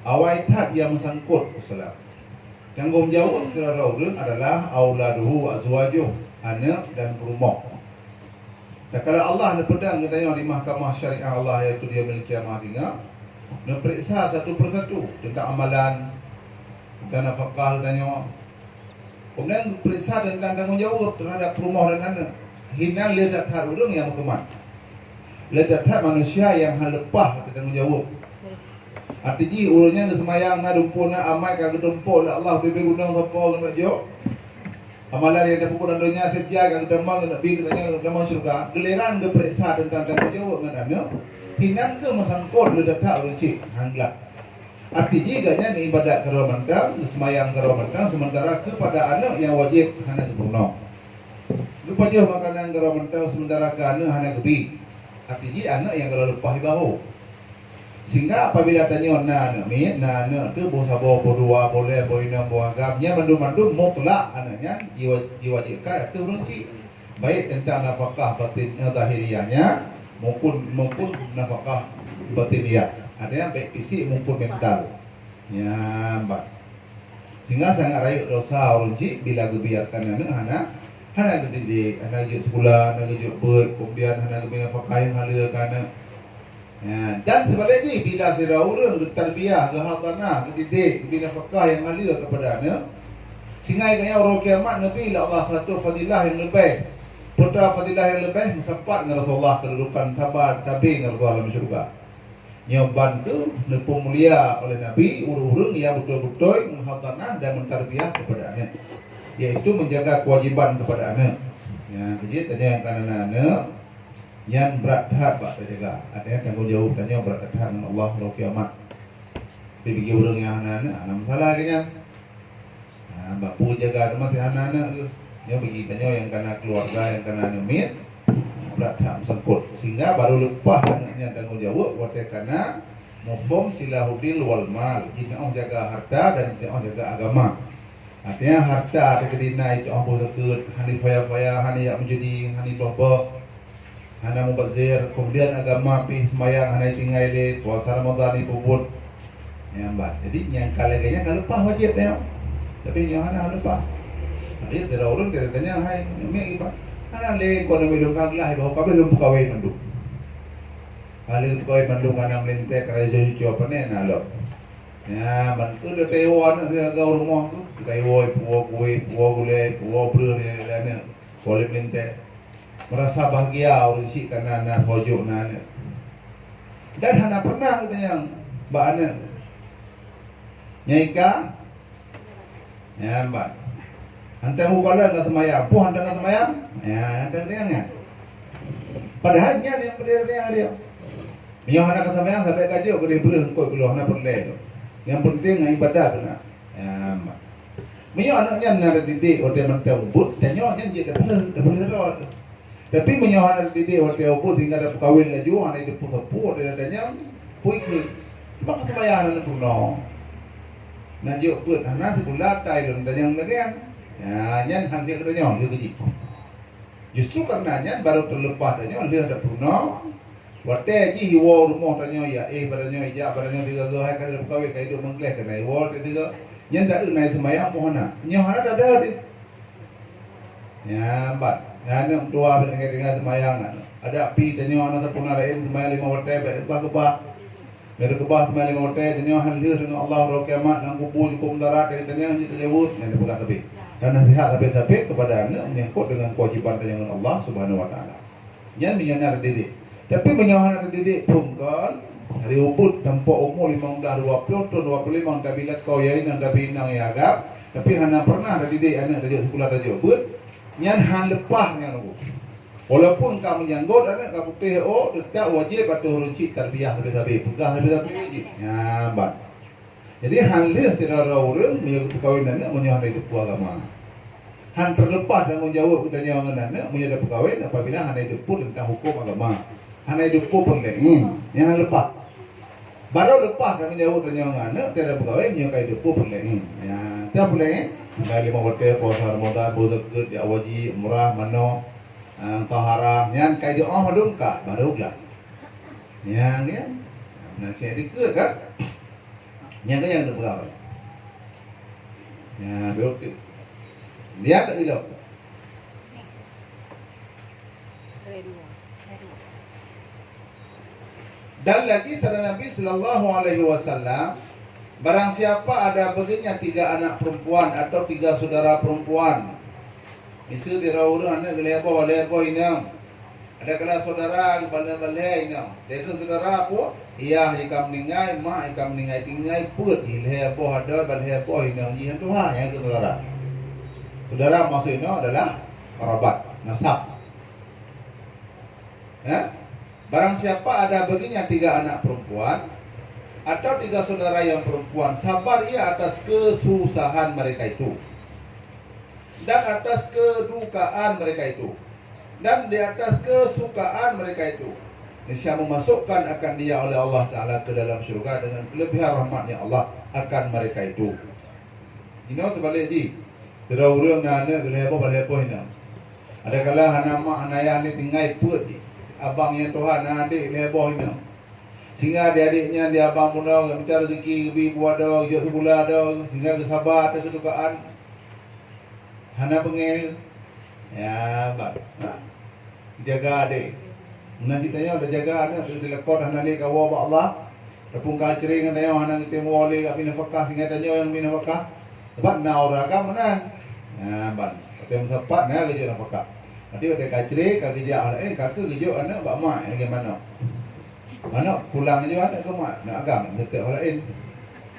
awai tat yang sangkut salam. Tanggungjawab secara orang adalah auladuhu wa azwajuh, anak dan rumah. Dan kalau Allah nak pedang katanya di mahkamah syariah Allah, iaitu dia milik kiamat singa, nak periksa satu persatu tentang amalan, tentang nafkah katanya. Kemudian periksa tentang tanggungjawab terhadap rumah dan anak. Hina ledat hak orang yang berkemat. Ledat hak manusia yang hal lepah tanggungjawab. Artinya urutnya ke semayang na dumpul na amai ka gedumpul Allah bebe gunang sapa nak jo. Amalan yang dapat pun dunia kerja ka demang nak bi katanya demang syurga. Giliran ke periksa tentang tanggungjawab dengan anak. Hinan ke masangkot le data urut hanglak. Artinya ganya ibadat keramantang, semayang keramantang sementara kepada anak yang wajib hana kebunuh. Lupa je makanan keramantang sementara ke anak hana kebi. Artinya anak yang kalau lepas bahu. Sehingga apabila tanya anak tu boleh sabar berdua boleh boina boagamnya mandu mutlak anaknya diwajibkan itu runci baik tentang nafkah batin zahiriahnya maupun nafkah batiniah, ada yang baik fisik maupun mental ya mbak. Sehingga sangat rayuk dosa runci bila dibiarkan anak hana dididik, hana juk sekolah, hana juk ber, kemudian hana bina nafkah yang halal ya, dan sebaliknya bila saya orang terbiah ke hatanah, ke didik, bina fakah yang ngalir kepada anak, sehingga kaya orang kiamat Nabi Allah satu fadilah yang lebih, putra fadilah yang lebih sempat dengan Rasulullah kedudukan tabar tabi dengan Rasulullah dalam syurga. Nyoban tu nepu mulia oleh Nabi urung-urung yang betul-betul menghatanah dan mentarbiah kepada anak, yaitu menjaga kewajiban kepada anak. Ya, jadi tanya yang kanan anak yang berat hati pak terjaga. Ada yang tanggungjawab tanya berat hati dengan Allah kalau kiamat. Bagi orang yang anak-anak, anak masalah kayaknya. Bapu jaga rumah anak-anak ke. Dia bagi tanya yang kena keluarga, yang kena nemit, berat hati sangkut. Sehingga baru lepas anaknya tanggungjawab waktu karena mufhum silahudil wal mal. Kita orang jaga harta dan kita orang jaga agama. Artinya harta ada kedina itu orang bersakut, hani faya-faya, hani yang menjadi, hani bapa. Hana mubazir, kemudian agama pi sembahyang hana tinggal di puasa Ramadan ni puput. Ya mbak. Jadi yang kalaganya kalau lupa wajib tengok. Tapi yang hana lupa. Jadi tidak orang dia tanya hai ni iba. Hana le ko na medong kaglah bahawa kabe lumpu kawin manduk. Kali kawin manduk kana melinte kaya jojo apa ne nalo. Ya bantu de tewan ke rumah tu. Kaiwoi puo gule puo brur ni lana. Boleh melinte. Merasa bahagia orang si karena anak hojuk anak. Dan hana pernah katanya mbak anak nyaika ya mbak hantar hukala dengan semayang puh hantar dengan semayang ya hantar dia kan padahal yang berdiri dia minyak hana dengan semayang sampai kajian ke dia berus kau keluar hana perle yang penting ibadah kena ya mbak minyak anaknya nara didik waktu mentah ubud tanya yang dia dah boleh rot. Tapi menyawan didik waktu ubud sehingga ada kawin laju anak itu putu dan adanya pui ke cuma kata bayar anak puno nak juk put anak sekolah tai dan yang lain ya nyan hampir katanya dia begitu justru karena nyan baru terlepas katanya dia ada puno waktu ji hiwa rumah tanya ya badannya ija badannya tiga hai kada kawin kai itu mengkleh kena hiwa tiga nyan dak naik semayang pohona nyohana ada di ya mbak ya anak tua dengan semayang ada api tanya anak terpuna lain semayang 5 waktu berkebah mereka kebah semayang 5 waktu tanya halir dengan Allah roh kiamat nang kubu cukup darat tanya ni terjawab yang dibuka tapi dan nasihat tapi kepada anak menyangkut dengan kewajiban tanya dengan Allah Subhanahu wa taala yang menyana didik tapi menyana didik perungkan hari ubud tanpa umur 15 20 tahun 25 tabilat kau yain dan tabinang ya agak tapi hana pernah didik anak dari sekolah dari ubud nyan han lepah nyan aku. Walaupun kamu menyanggut anak kamu TO tidak wajib atau runci tarbiyah habis-habis pegah habis-habis ya mbak. Jadi han leh tidak orang menyanggut perkahwinan anak menyahara hidup agama. Han terlepas tanggung jawab kita nyawa anak menyahara perkahwin apabila han hidup pun tentang hukum agama. Han hidup pun perlain yang han lepas. Baru lepas tanggung jawab kita nyawa anak tidak perkahwin menyahara hidup pun perlain. Ya tiap perlain Nah 5 waktu puasa Ramadan berzakir ya wajib umrah mano taharah nyan kai doa madum ka baru lah. Yang ya. Nah saya dikut kan. Yang kan yang ada berapa? Ya, duduk. Lihat tak hidup? Dan lagi sabda Nabi sallallahu alaihi wasallam, barang siapa ada baginya 3 anak perempuan atau 3 saudara perempuan, isu dirauru anak gelebo walebo inam. Ada kala saudara balai-balai inam. Dia itu saudara apa? Iya ikam ningai, mak ikam ningai tingai put ilhebo ada balhebo inam jihan Tuhan yang ke saudara. Saudara maksudnya adalah kerabat, nasab. Ya? Barang siapa ada baginya 3 anak perempuan atau 3 saudara yang perempuan, sabar ia atas kesusahan mereka itu dan atas kedukaan mereka itu dan di atas kesukaan mereka itu, niscaya memasukkan akan dia oleh Allah Ta'ala ke dalam syurga dengan kelebihan rahmatnya Allah akan mereka itu. Ini sebalik ji terurang nana terlepo balepo ina. Ada kala hana mak anaya ni tinggai put ji. Abang yang Tuhan adik lebo ina. Sehingga adik-adiknya dia abang muda minta rezeki ibu ada, jauh sebulan ada, sehingga kesabar ada kedukaan. Hana pengel. Ya, bak. Jaga adik. Nanti tanya ada jaga anak tu dilekor hana ni kawa ba Allah. Tepung kacering ada yang hana kita wali kat binafakah sehingga tanya yang binafakah. Sebab na ora ka menan. Ya, ban. Tapi sempat na kerja nafakah. Nanti ada kacering ka kerja anak kakak kerja anak bak mak yang mana. Mana pulang je anak ke mak nak agam dekat orang lain.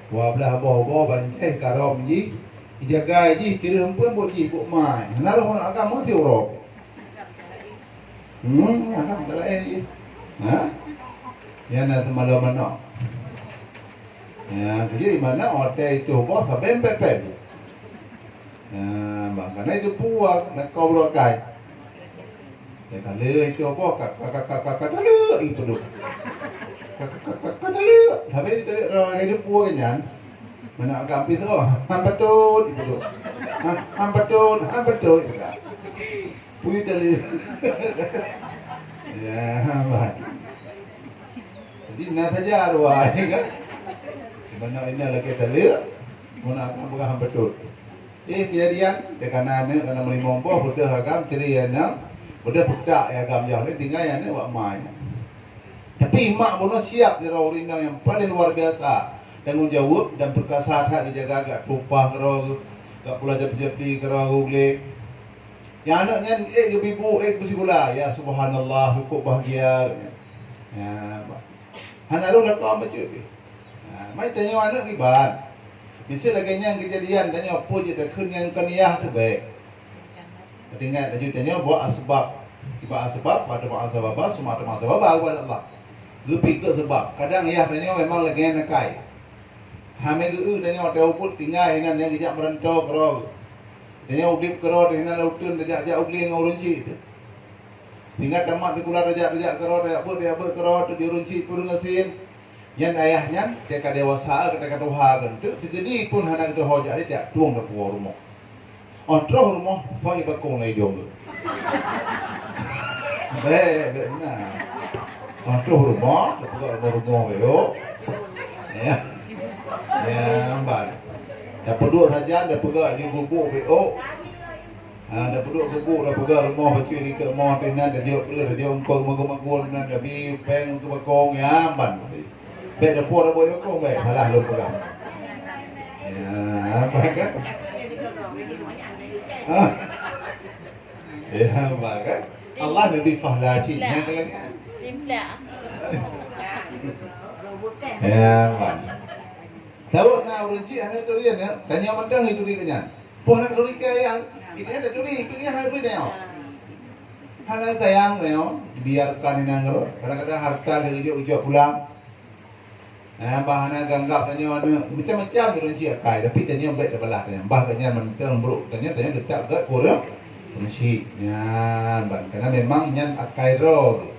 Wa belah boh bancai karom ji. Jaga ji kira hempun bok ji bok mai. Nalah nak agam mesti ora. Agam tak lain. Ha? Ya nak semalam mana? Ya, jadi mana hotel itu bos sampai pepek. Karena itu puak nak kau berokai. Ya kalau itu apa kakak itu dulu. Kakak dulu. Tapi itu orang itu puak kan? Mana kampi tu? Hampatut itu dulu. Hampatut. Puih tali. Ya, baik. Jadi nak saja arwah kan? Mana ini lagi tali. Mana akan bukan hampatut. Kejadian dekat nana kena melimompo budak agam ceriana. Budak budak ya agam jauh ni tinggal yang ni buat main. Tapi mak bono siap di rawurina yang paling luar biasa. Tanggung jawab dan perkasa hak jaga agak tupah kerau, tak pula jepi kerau boleh. Yang anaknya ibu besi gula. Ya subhanallah cukup bahagia. Ya, anak lu dah kau baca ni. Mai tanya anak ni ban. Bisa lagi yang kejadian tanya apa je terkena yang kaniyah tu baik. Ingat laju tanya buat asbab. Tiba asbab ada buat asbab semua ada asbab kepada Allah. Lupi ke sebab. Kadang ya tanya memang lagi yang nakai. Hamil tu tanya ada uput tinggal hinan yang kejap merantau kerau. Tanya udip kerau hinan lautun dia ugli ngurunci tu. Tinggal tamat dikular rajak kerau dia apa kerau tu dirunci kurung asin. Yang ayahnya dia dewasa kata tuha kan tu jadi pun hana kita hoja dia tak tuang dah keluar rumah. Terus rumah fai bakong lai jom tu. Benar. Terus rumah rumah yo. Ya. Ya amban. Dah peduk saja dah pegang di gubuk BO. Dah peduk gubuk dah pegang rumah bacu di ke rumah tenan dah dia ungkol magum-magum nan dah bi peng untuk bakong ya amban. Baik dah puas dah boleh bakong baik. Halah lu pegang. Ya, apa kan? Ya, apa kan? Allah lebih fahla cina kan? Simple. Ya, apa? Sabut na urunci anak tulian ya. Tanya mandang itu di kenyan. Puan nak tuli kaya kita ada tuli pergi hari ni. Hana sayang ni, biarkan ini ngero. Kadang-kadang harta dari ujung pulang. Bahana ganggap tanya mana macam-macam urunci akai tapi tanya baik belah tanya. Bah tanya mentang buruk tanya dekat ke kurang. Urunci nya ban karena memang nyan akai ro.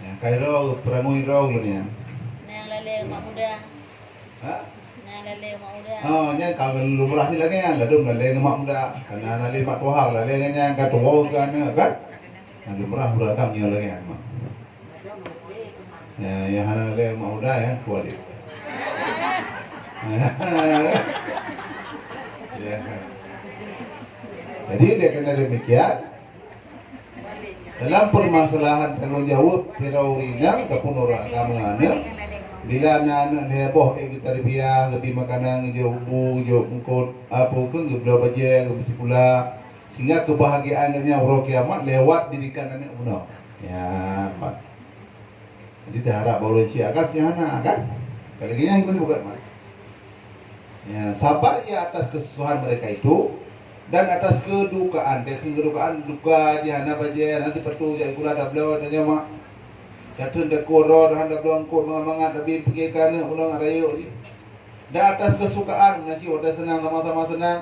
Ya akai ro perangui ro ni. Nang lele mak muda. Ha? Nang lele mak muda. Oh, nyan kau lumrah ni lagi kan, ladum lele mak muda. Karena lele mak tuha lele nya ka tuwa kan kan. Lumrah beragam nya lagi kan. Ya, yang hana lele mak muda ya kuali. Ya. Jadi dia kena demikian. Dalam permasalahan tanggungjawab Firaurina ataupun orang agama, bila anak-anak heboh kita biar lebih makanan je ubu je ungkut apa ke gebla baje ke sekolah, sehingga kebahagiaannya orang kiamat lewat didikan anak benar. Ya, Pak. Jadi dah harap baru siakan anak kan. Kalau gini yang pun bukan mak. Ya, sabar ya atas kesusahan mereka itu dan atas kedukaan. Dan kedukaan duka jana baje nanti petu jadi gula dah belawa tanya mak. Datang dah koro dah dah belum kor mangat tapi pergi kana ulang rayu je. Dan atas kesukaan ngaji wadah senang sama-sama senang.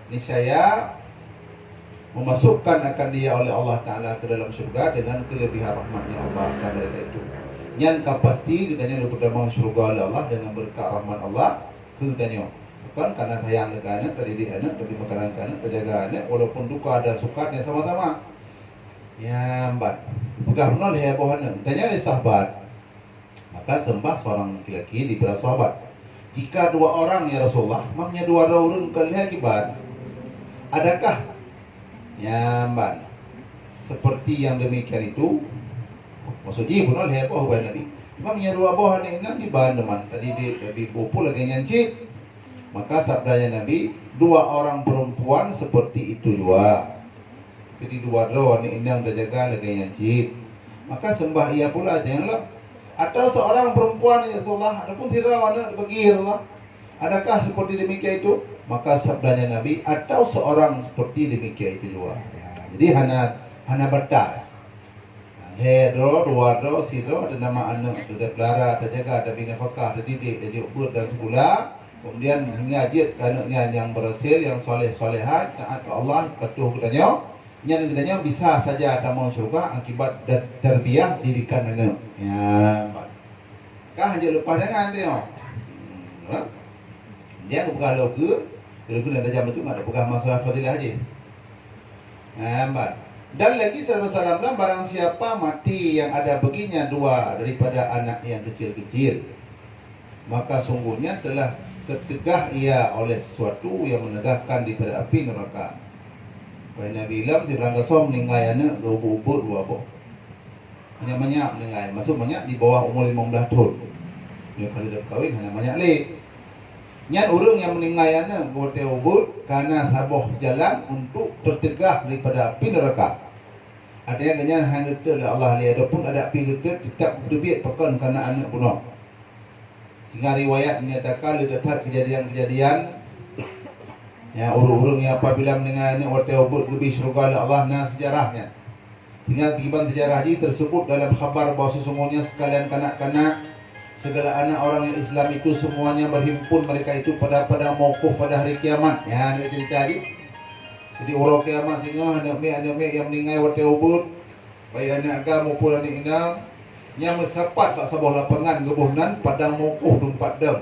Niscaya memasukkan akan dia oleh Allah Ta'ala ke dalam syurga dengan kelebihan rahmatnya Allah akan mereka itu. Yang pasti gedanya daripada masuk syurga oleh Allah dengan berkat rahmat Allah gedanya. Bukan karena sayang ke anak, terdidik anak, tapi makanan ke anak, terjaga anak, walaupun duka ada sukatnya sama-sama. Ya, mbak. Pegah benar dia bohana. Tanya oleh sahabat. Maka sembah seorang laki-laki di para sahabat. Jika dua orang ya Rasulullah, maknya dua orang kalian akibat. Adakah ya mbak seperti yang demikian itu? Maksudnya benar dia boh Nabi. Maknya dua bohan ini di bahan teman. Tadi di buku lagi nyancit. Maka sabdanya Nabi, dua orang perempuan seperti itu juga. Jadi dua wanita ini yang terjaga lagi nyancit. Maka sembah ia pula janganlah. Atau seorang perempuan ya Rasulullah, adapun tidak wanita bagi Allah. Adakah seperti demikian itu? Maka sabdanya Nabi, atau seorang seperti demikian itu juga. Ya, jadi hana batas. Hedro, dua ro, sidro ada nama anak, ada pelara, ada jaga, ada bina fakah, ada didik, ada ubud dan sekolah. Kemudian ngajit anaknya yang berhasil, yang soleh-solehan, taat ke Allah, patuh kepadanya. Yang kepadanya bisa saja ada mau syurga akibat tarbiyah didikan anak. Ya, kah hanya lepas dengan dia. Dia bukan lo ke, kalau ada jam itu ada bukan masalah fadilah aja. Nampak. Dan lagi salam-salam barang siapa mati yang ada baginya dua daripada anak yang kecil-kecil, maka sungguhnya telah tertegah ia oleh sesuatu yang menegahkan daripada api neraka. Baik Nabi Ilam di berangkat som meninggal anak ubur dua boh. Banyak meninggal, maksud banyak di bawah umur 15 tahun. Dia kalau dah kahwin hanya banyak leh. Nyan orang yang meninggal anak bote ubur karena saboh jalan untuk tertegah daripada api neraka. Ada yang kenyan hang getar oleh Allah lihat adapun ada api getar tetap terbit pekan karena anak bunuh. Sehingga riwayat menyatakan letak kejadian-kejadian ya urung-urung yang apabila mendengar anak bote ubur lebih syurga oleh Allah nah sejarahnya. Tinggal tiban sejarah ini tersebut dalam khabar bahawa sesungguhnya sekalian kanak-kanak segala anak orang yang Islam itu semuanya berhimpun mereka itu pada mauquf pada hari kiamat. Ya, ada cerita lagi. Jadi orang kiamat sehingga anak mek yang meninggal wate ubud, baik anak agama maupun anak inang yang mensapat kat sebuah lapangan gebuhnan padang mauquf 24 jam.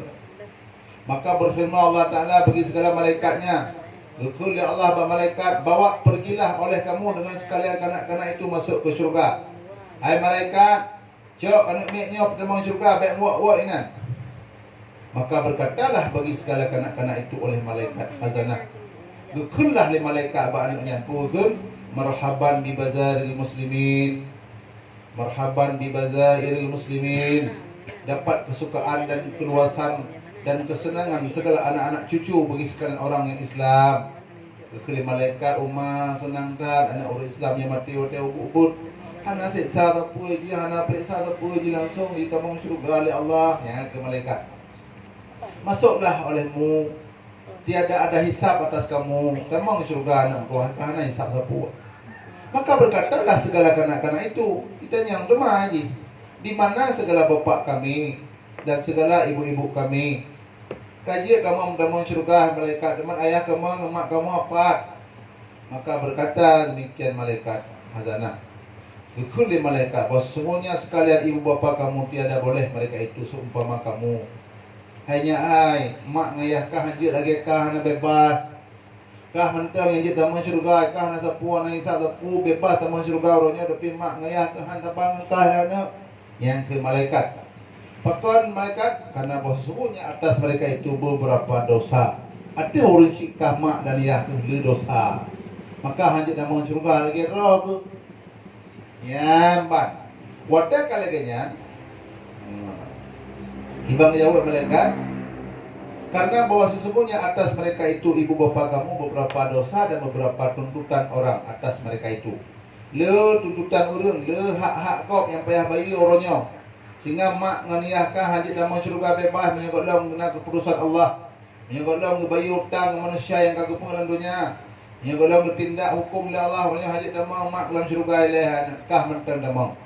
Maka berfirman Allah Taala bagi segala malaikatnya, "Qul ya Allah ba malaikat, bawa pergilah oleh kamu dengan sekalian kanak-kanak itu masuk ke syurga." Hai malaikat, cok anak miknya pertama syurga baik muak-muak inan. Maka berkatalah bagi segala kanak-kanak itu oleh malaikat khazanah, dukunlah li malaikat ba anaknya puzun marhaban bi bazaril muslimin, marhaban bi bazairil muslimin, dapat kesukaan dan keluasan dan kesenangan segala anak-anak cucu bagi sekalian orang yang Islam. Kekali malaikat umma senang tan anak orang Islam yang mati wate ubud. Hana siksa tapu je, hana periksa tapu je langsung ditabung syurga oleh Allah ya ke malaikat. Masuklah olehmu, tiada ada hisab atas kamu, tamang syurga anak Tuhan, hana hisab tapu. Maka berkatalah segala kanak-kanak itu, kita yang demam je. Di mana segala bapak kami dan segala ibu-ibu kami? Kaji kamu tamang syurga malaikat, teman ayah kamu, mak kamu apa? Maka berkata demikian malaikat hazanah, Kulli malaikat, bahawa sesungguhnya sekalian ibu bapa kamu tiada boleh mereka itu seumpama kamu. Hanya mak ngayah kah hajit lagi kah hana bebas. Kah mentang yang jid dalam syurga kah hana sapu hana isap sapu bebas dalam syurga orangnya tapi mak ngayah kah hana bangun kah hana yang ke malaikat. Pakon malaikat karena bahwa sesungguhnya atas mereka itu beberapa dosa. Ada orang cikah mak dan ayah tu dosa. Maka hanya nama surga lagi roh tu. Ya, empat. Wadah kalaganya. Ibang jawab malaikat. Karena bahwa sesungguhnya atas mereka itu ibu bapa kamu beberapa dosa dan beberapa tuntutan orang atas mereka itu. Le tuntutan orang, le hak-hak kau yang payah bayi orangnya. Sehingga mak nganiahkan hajat dalam syurga bebas menyebut dalam kena keputusan Allah. Menyebut dalam bayi hutang manusia yang kagak pengelan dunia. Menyebut dalam bertindak hukum oleh Allah orangnya hajat dalam mak dalam syurga ilaih kah mentan dalam.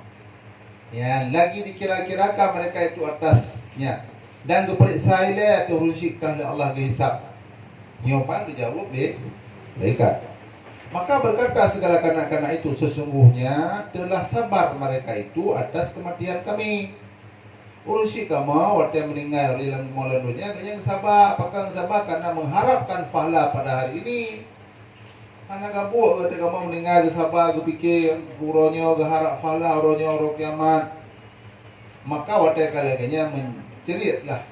Ya, lagi dikira-kirakan mereka itu atasnya. Dan keperiksa ilaih atau runsyikkah oleh Allah kehisap. Nyopan dijawab deh. Mereka. Maka berkata segala kanak-kanak itu sesungguhnya telah sabar mereka itu atas kematian kami. Urusi kamu waktu meninggal oleh dalam dunia yang sabar. Apakah sabar karena mengharapkan pahala pada hari ini. Karena kamu ketika kamu meninggal sabar kepikir uronya keharap pahala uronya uro kiamat. Maka waktu kalanya menceritlah.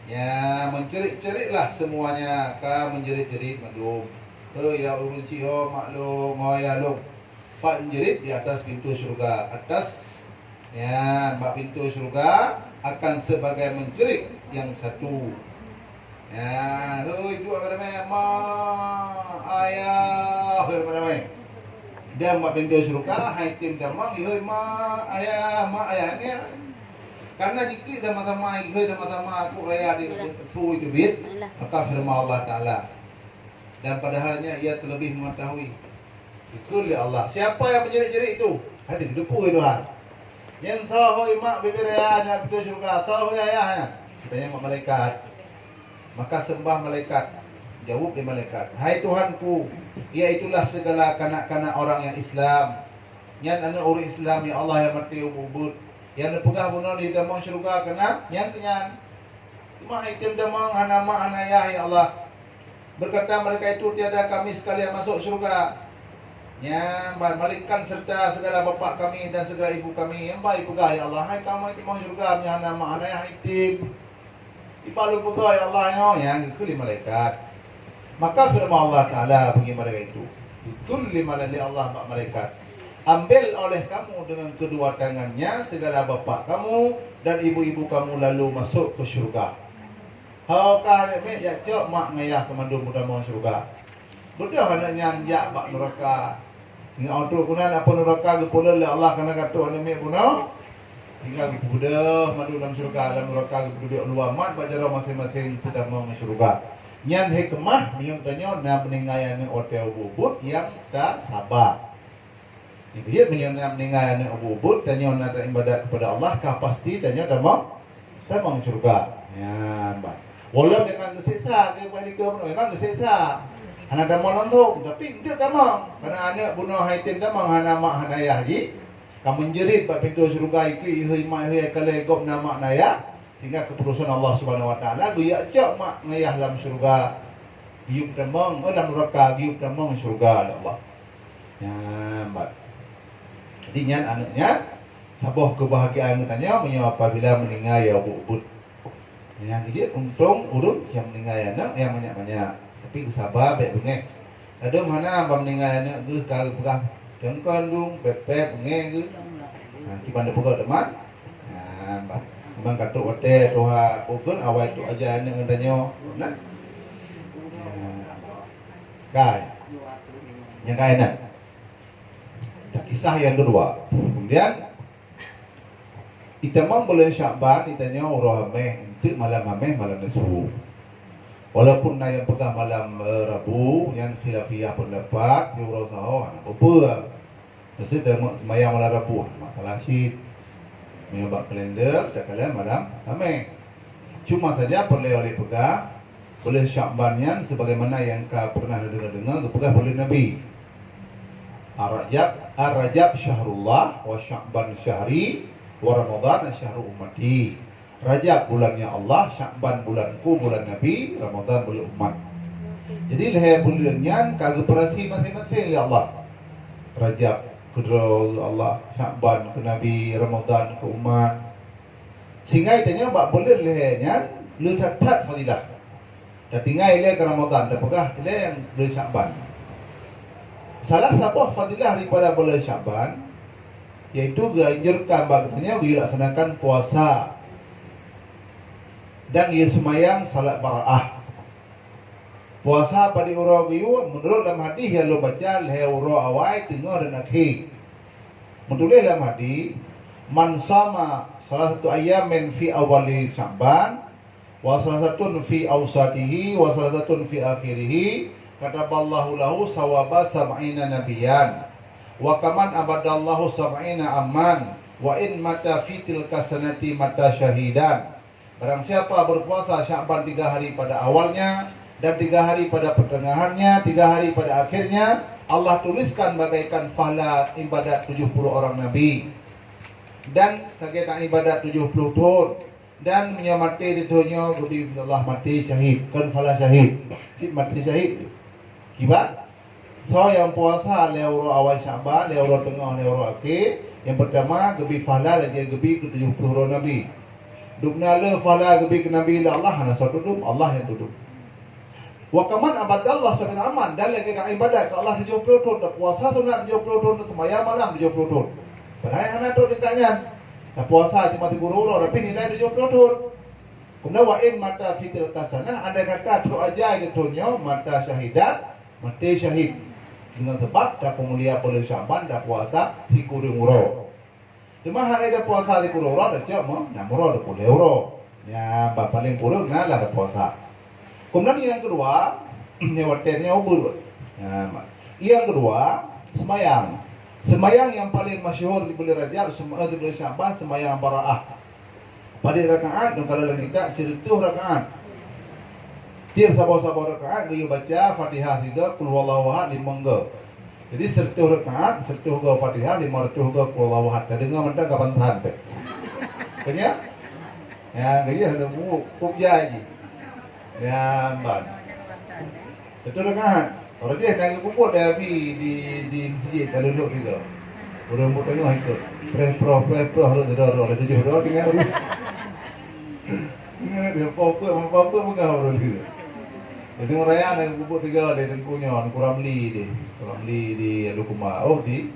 Ya mencerit-ceritlah semuanya. Menjerit-jerit mendung. Ya urunci maklum ya long. Pak menjerit di atas pintu surga. Atas ya mbak pintu surga akan sebagai menjerit yang satu. Ya, itu apa namanya? Ma ayah apa namanya? Dan mbak pintu surga hai tim damang ma ayahnya. Karena jika sama-sama sama-sama aku raya di su itu bit, maka firman Allah Taala. Dan padahalnya ia terlebih mengetahui. Betul ya Allah. Siapa yang menjerit-jerit itu? Hati kedepu Tuhan. Yang tahu mak bibir ayahnya betul surga. Tahu ayahnya. Katanya malaikat. Maka sembah malaikat. Jawab di malaikat. Hai Tuhanku. Ia itulah segala kanak-kanak orang yang Islam. Yang anak orang Islam ya Allah yang mati ubud. Yang nepegah bunuh di damang surga kena. Yang kenyan. Cuma item damang hanama anayah ya Allah. Berkata mereka itu tiada kami sekalian masuk syurga. Ya, balikkan serta segala bapa kami dan segala ibu kami yang baik pegah ya Allah. Hai kamu itu mau syurga punya nama anak yang itim. Ipalu pegah ya Allah yang itu lima malaikat. Maka firman Allah Taala bagi mereka itu. Itu lima Allah mak malaikat. Ambil oleh kamu dengan kedua tangannya segala bapa kamu dan ibu-ibu kamu lalu masuk ke syurga. Haukah mek ya cok mak ngayah kemandung muda mau surga. Bedah anaknya ya bak neraka. Hingga auto kunan apa neraka gepula le Allah kana katu ane mek buno. Hingga gepuda madu dalam surga dalam neraka gepuda luar mat bajaro masing-masing muda mau surga. Nyan hikmah menyang tanya na meningayane hotel bubut yang tak sabar. Dia menyang meningayane bubut tanya na ibadat kepada Allah kah pasti tanya damang surga. Ya, mbak. Walau memang keseksa, memang keseksa. Anak damang nonton, tapi dia damang. Karena anak bunuh haitim damang, anak mak hanayah haji. Kamu menjerit pada pintu surga itu, ihai mak ihai kalegop nama naya. Sehingga keputusan Allah Subhanahu Wa Taala, dia ajak mak ngayah dalam surga. Giup damang, dalam neraka giup damang surga Allah. Ya, mbak. Jadi nyan anaknya, sabuh kebahagiaan katanya, apabila meninggal ya ubud. Yang dia untung urut yang meninggal anak yang banyak-banyak. Tapi sabar baik bengek. Ada mana abang meninggal anak ke kagak pegang. Jengkon dong pepep bengek ke. Nanti pada pegang teman. Nah, bang kata hotel toha pukul awal tu aja anak tanya. Nah. Kai. Yang kai nak. Kisah yang kedua. Kemudian kita mau boleh Syakban ditanya orang ramai itu malam ramai malam nisfu. Walaupun yang pegang malam Rabu yang khilafiyah pendapat si orang sahau apa? Mesti tengok semayang malam Rabu masalah syid. Menyebab kalender tak kala malam ramai. Cuma saja perlu oleh pegang boleh Syakbannya sebagaimana yang kau pernah dengar pegang boleh Nabi. Ar-Rajab syahrullah wa Syakban syahri wa Ramadan syahrul ummati. Rajab bulannya Allah, Syakban bulanku, bulan Nabi, Ramadan bulan umat. Jadi leher bulannya kagak operasi masing-masing oleh Allah. Rajab ke Allah, Syakban ke Nabi, Ramadan ke umat. Sehingga itanya bak boleh lehnya lu catat fadilah. Dah tinggal ile ke Ramadan, dah pegah ile yang bulan Syaban. Salah satu fadilah daripada bulan Syaban iaitu dianjurkan bagusnya dilaksanakan puasa dan ia semayang salat baraah. Puasa pada ura giyu menurut dalam hadis yang lo baca le ura awal tengah dan akhir. Menulis dalam hadis man sama salah satu ayam min fi awali Syaban wa salah satu fi awsatihi wa salah satu fi akhirih kataballahu lahu sawaba sab'ina nabiyan wa kaman abadallahu sab'ina amman wa in mata fi tilka sanati mata syahidan. Barang siapa berpuasa Syaban 3 hari pada awalnya dan 3 hari pada pertengahannya, 3 hari pada akhirnya, Allah tuliskan bagaikan pahala ibadat 70 orang Nabi dan kegiatan ibadat 70 tahun dan menyamati di dunia lebih Allah mati syahid kan pahala syahid si mati syahid kibat. So yang puasa leuro awal Syaban, leuro tengah, leuro akhir, yang pertama lebih pahala lagi lebih ke 70 orang Nabi. Dubna le pahala lebih ke Nabi Allah hana satu dum Allah yang tutup. Wa kaman abadallah sabana aman dan lagi nak ibadat ke Allah 70 tahun, dah puasa sunat 70 tahun, sembahyang malam 70 tahun. Padahal hana tu ditanya. Dah puasa cuma 30 orang tapi nilai 70 tahun. Kemudian wa in mata fitil kasanah ada kata tu aja di dunia mata syahidat, mati syahid. Dengan sebab dah pemulia pada Syaban dah puasa si kurang uro. Cuma hari dah puasa si kurang uro dah cak mo, dah muro dah pulih uro. Ya paling kurang nah lah dah puasa. Kemudian yang kedua, ni waternya ubur. Ya, yang kedua, sembahyang. Sembahyang yang paling masyhur di bulan Rajab, di bulan Syaban, sembahyang baraah. Pada rakaat, dan kalau kita 100 rakaat. Tiap sabar-sabar rakaat, dia baca Fatihah 3, Qul huwallahu ahad 5 ga. Jadi 100 rakaat, 100 ga Fatihah, 500 ga Qul huwallahu ahad. Dah dengar mentang kapan tahan pe. Kenya? Ya, gaya ada buku jaji. Ya, ban. Itu rakaat. Orang dia nak pupuk dah habis di masjid dah duduk gitu. Orang putih tu itu. Pro harus ada 7 orang tinggal dulu. Dia pupuk bukan orang dia. Jadi raya nak pupuk 3 dia tengkunya Kuramli dia. Kuramli di Lukuma. Oh di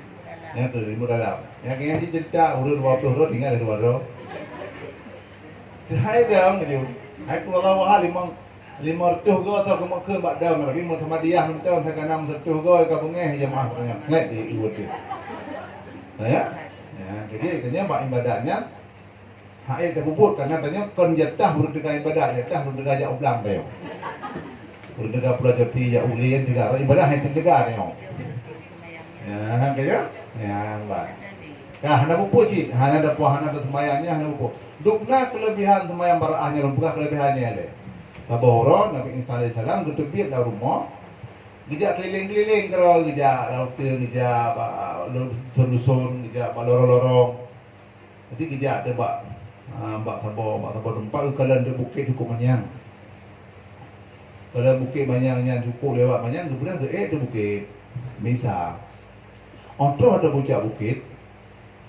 yang tu di dalam. Yang kena cerita urut 20 orang tinggal ada 2 orang. Hai dah gitu. Hai kalau Allah limang 500 go atau ke bak dam tapi Muhammadiyah mentang sekarang 100 go ke bengeh jemaah tanya net di iwat dia. Ya. Ya, jadi itanya bak ibadahnya hak terbubut karena tanya kon jatah urut dengan ibadah, jatah urut dengan jak ublang dia. Urut dengan pula jati jak ulin juga ibadah yang tegak dia. Ya, kaya? Ya, bak. Kah hana pupuk cik, hana ada puah hana sembahyangnya hana pupuk. Dukna kelebihan sembahyang baraahnya rumpah kelebihannya dia. Saboro Nabi Isa alaihi salam ketepit dalam rumah. Gejak keliling-keliling kerana gejak lautir, gejak dusun, gejak lorong-lorong. Jadi gejak ada bak tabor tempat kalau ada bukit cukup banyak. Kalau bukit banyaknya cukup lewat banyak, kemudian tu bukit. Misal Ontro ada bukit.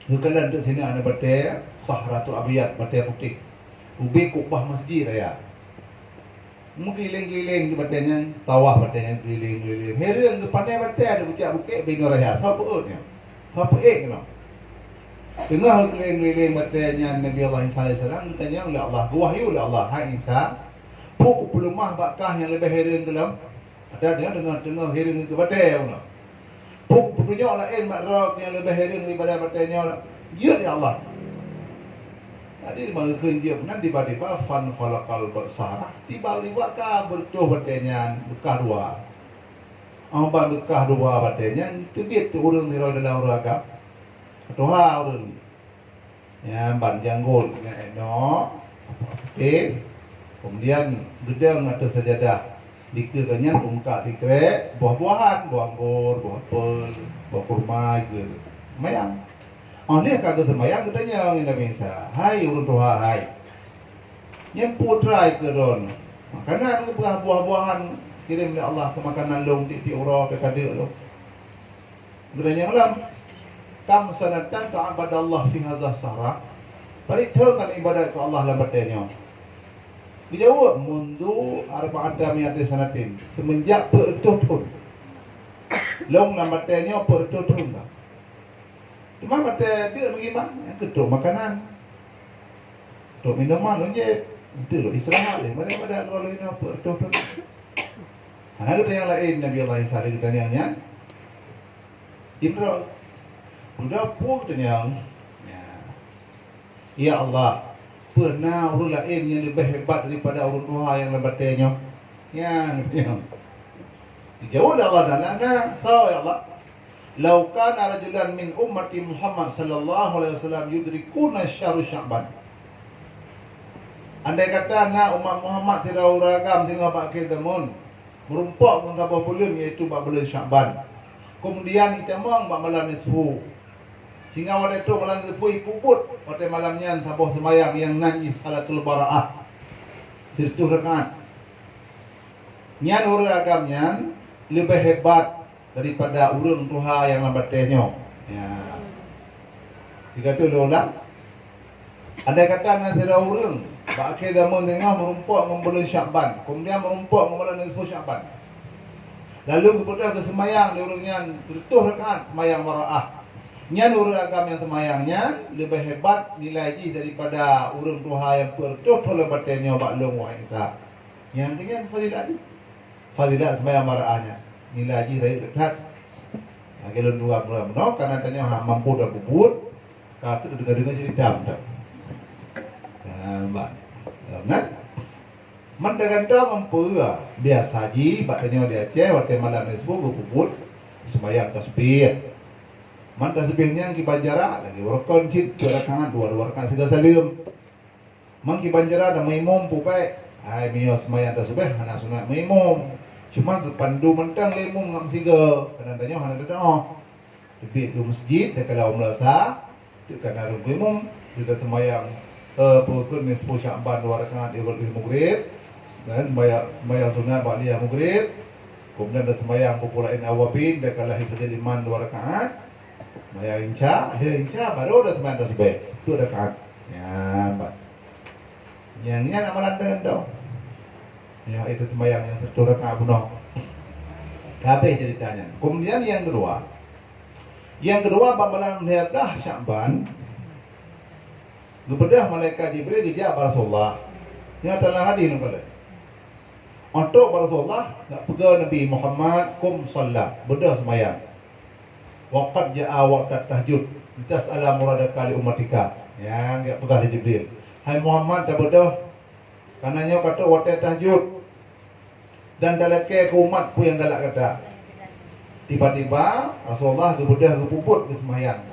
Kalau ada sini ada batai Sahratul Abiyat, batai putih. Ubi kubah masjid raya. Keliling-keliling di batanya, tawah batanya keliling-keliling. Hari yang pandai batai ada bukit bingung raya. Tahu perutnya. Tahu perut kena. Dengar keliling-keliling batanya Nabi Allah Isa alaihi salam ditanya oleh Allah, wahyu oleh Allah, hai Isa, pukul pelumah bakah yang lebih hering dalam. Ada dengar hering ke batai mana? Pukul tunjuk lain makrak yang lebih hering daripada batanya. Ya Allah. Tadi bagi kerja benar tiba-tiba fan falakal bersarah tiba-tiba kah bertuh batenya bekah dua. Amban bekah dua batenya itu dia tu urang di dalam raga. Tuha urang. Ya ban janggul no. Kemudian gedang atas sajadah dikekannya ungkak dikrek buah-buahan, buah anggur, buah apel, buah kurma gitu. Mayang. Oleh kagak semayang katanya Nabi Isa, hai urun Tuhan, hai nyemput rai ke don makanan buah-buahan kirim oleh Allah ke makanan long di ura ke kadek lo katanya alam kam sanatan ta'abadallah fi hazah sarah Parithkan ibadat ke Allah lambatnya. Dijawab mundu arba'ata mi'ati sanatin. Semenjak bertahun. Long lambatnya bertahun tak. Cuma mata dia bagaimana? Ketuk makanan. Ketuk minuman je. Itu loh istirahat dia. Pada kalau ini bertahun. Ada kita yang lain Nabi Allah Isa ada kita yang Ibrahim. Sudah pun kita ya Allah, pernah orang lain yang lebih hebat daripada orang Tuhan yang lambatnya. Yang dijawab Allah Taala, "Sawa ya Allah, lau kana rajulan min ummati Muhammad sallallahu alaihi wasallam yudrikuna syahru Sya'ban." Andai kata umat Muhammad tidak uragam tengah bakil demun, merumpak pun tambah bulan iaitu bulan Sya'ban. Kemudian itamang malam nisfu. Sehingga waktu itu malam nisfu puput pada malamnya tambah semayang yang najis salatul bara'ah. 100 rakaat. Nyan uragamnya lebih hebat daripada urun Tuhan yang lambatnya. Ya. Jika itu ulang. Andai kata nak tidak urun, bakil damun tengah merumpak membulan Sya'ban. Kemudian merumpak malam nisfu Sya'ban. Lalu kemudian ke semayang di urungnya 100 rakaat semayang bara'ah. Nyan urung agam yang semayangnya lebih hebat nilai ji daripada urung Tuhan yang bertuh lebatnya baklung wa Isa. Yang dengan fadilat ni. Fadilat semayang bara'ahnya. Nilai ji dari dekat. Kalau dua bulan no karena tanya mampu dah bubut. Kata dengar cerita betul. Mbak. Nah. Mendagandang empura biasa ji batanya dia Aceh waktu malam nisfu bubut sembahyang tasbih. Man tasbihnya ki banjara lagi warkon cit rakaat dua rakaat segala salim. Man ki banjara ada maimum pupai. Ai mio sembahyang tasbih hana sunat maimum. Cuma pandu mentang lemum ngam siga. Kadang-kadang hana doa. Tapi ke masjid dekat kalau melasa dekat ada maimum kita sembahyang pukul nisfu Sya'ban 2 rakaat di maghrib. Dan bayar sunat ba'diyah maghrib. Kemudian ada sembahyang pupulain awabin dekat lahir fajr iman 2 rakaat. Bayar insya baru ada sembahyang tasbih. Itu rakaat. Ya, Pak. Yang ini nak melandakan tau. Ya, itu sembahyang yang 1 rakaat penuh. Habis ceritanya. Kemudian yang kedua. Yang kedua bamalan Haidah Sya'ban. Kebedah malaikat Jibril dijawab Rasulullah. Yang dalam hadis ni kalau untuk Rasulullah nak pegang Nabi Muhammad kum solat bedah semayang. Waqad jaa waqtat tahajud tas'ala muradaka li ummatika. Yang dia pegang Jibril. Hai Muhammad dah bedah kananya kata waktu tahajud. Dan dalake ke umat pun yang galak kata. Tiba-tiba Rasulullah ke bedah ke puput ke semayang.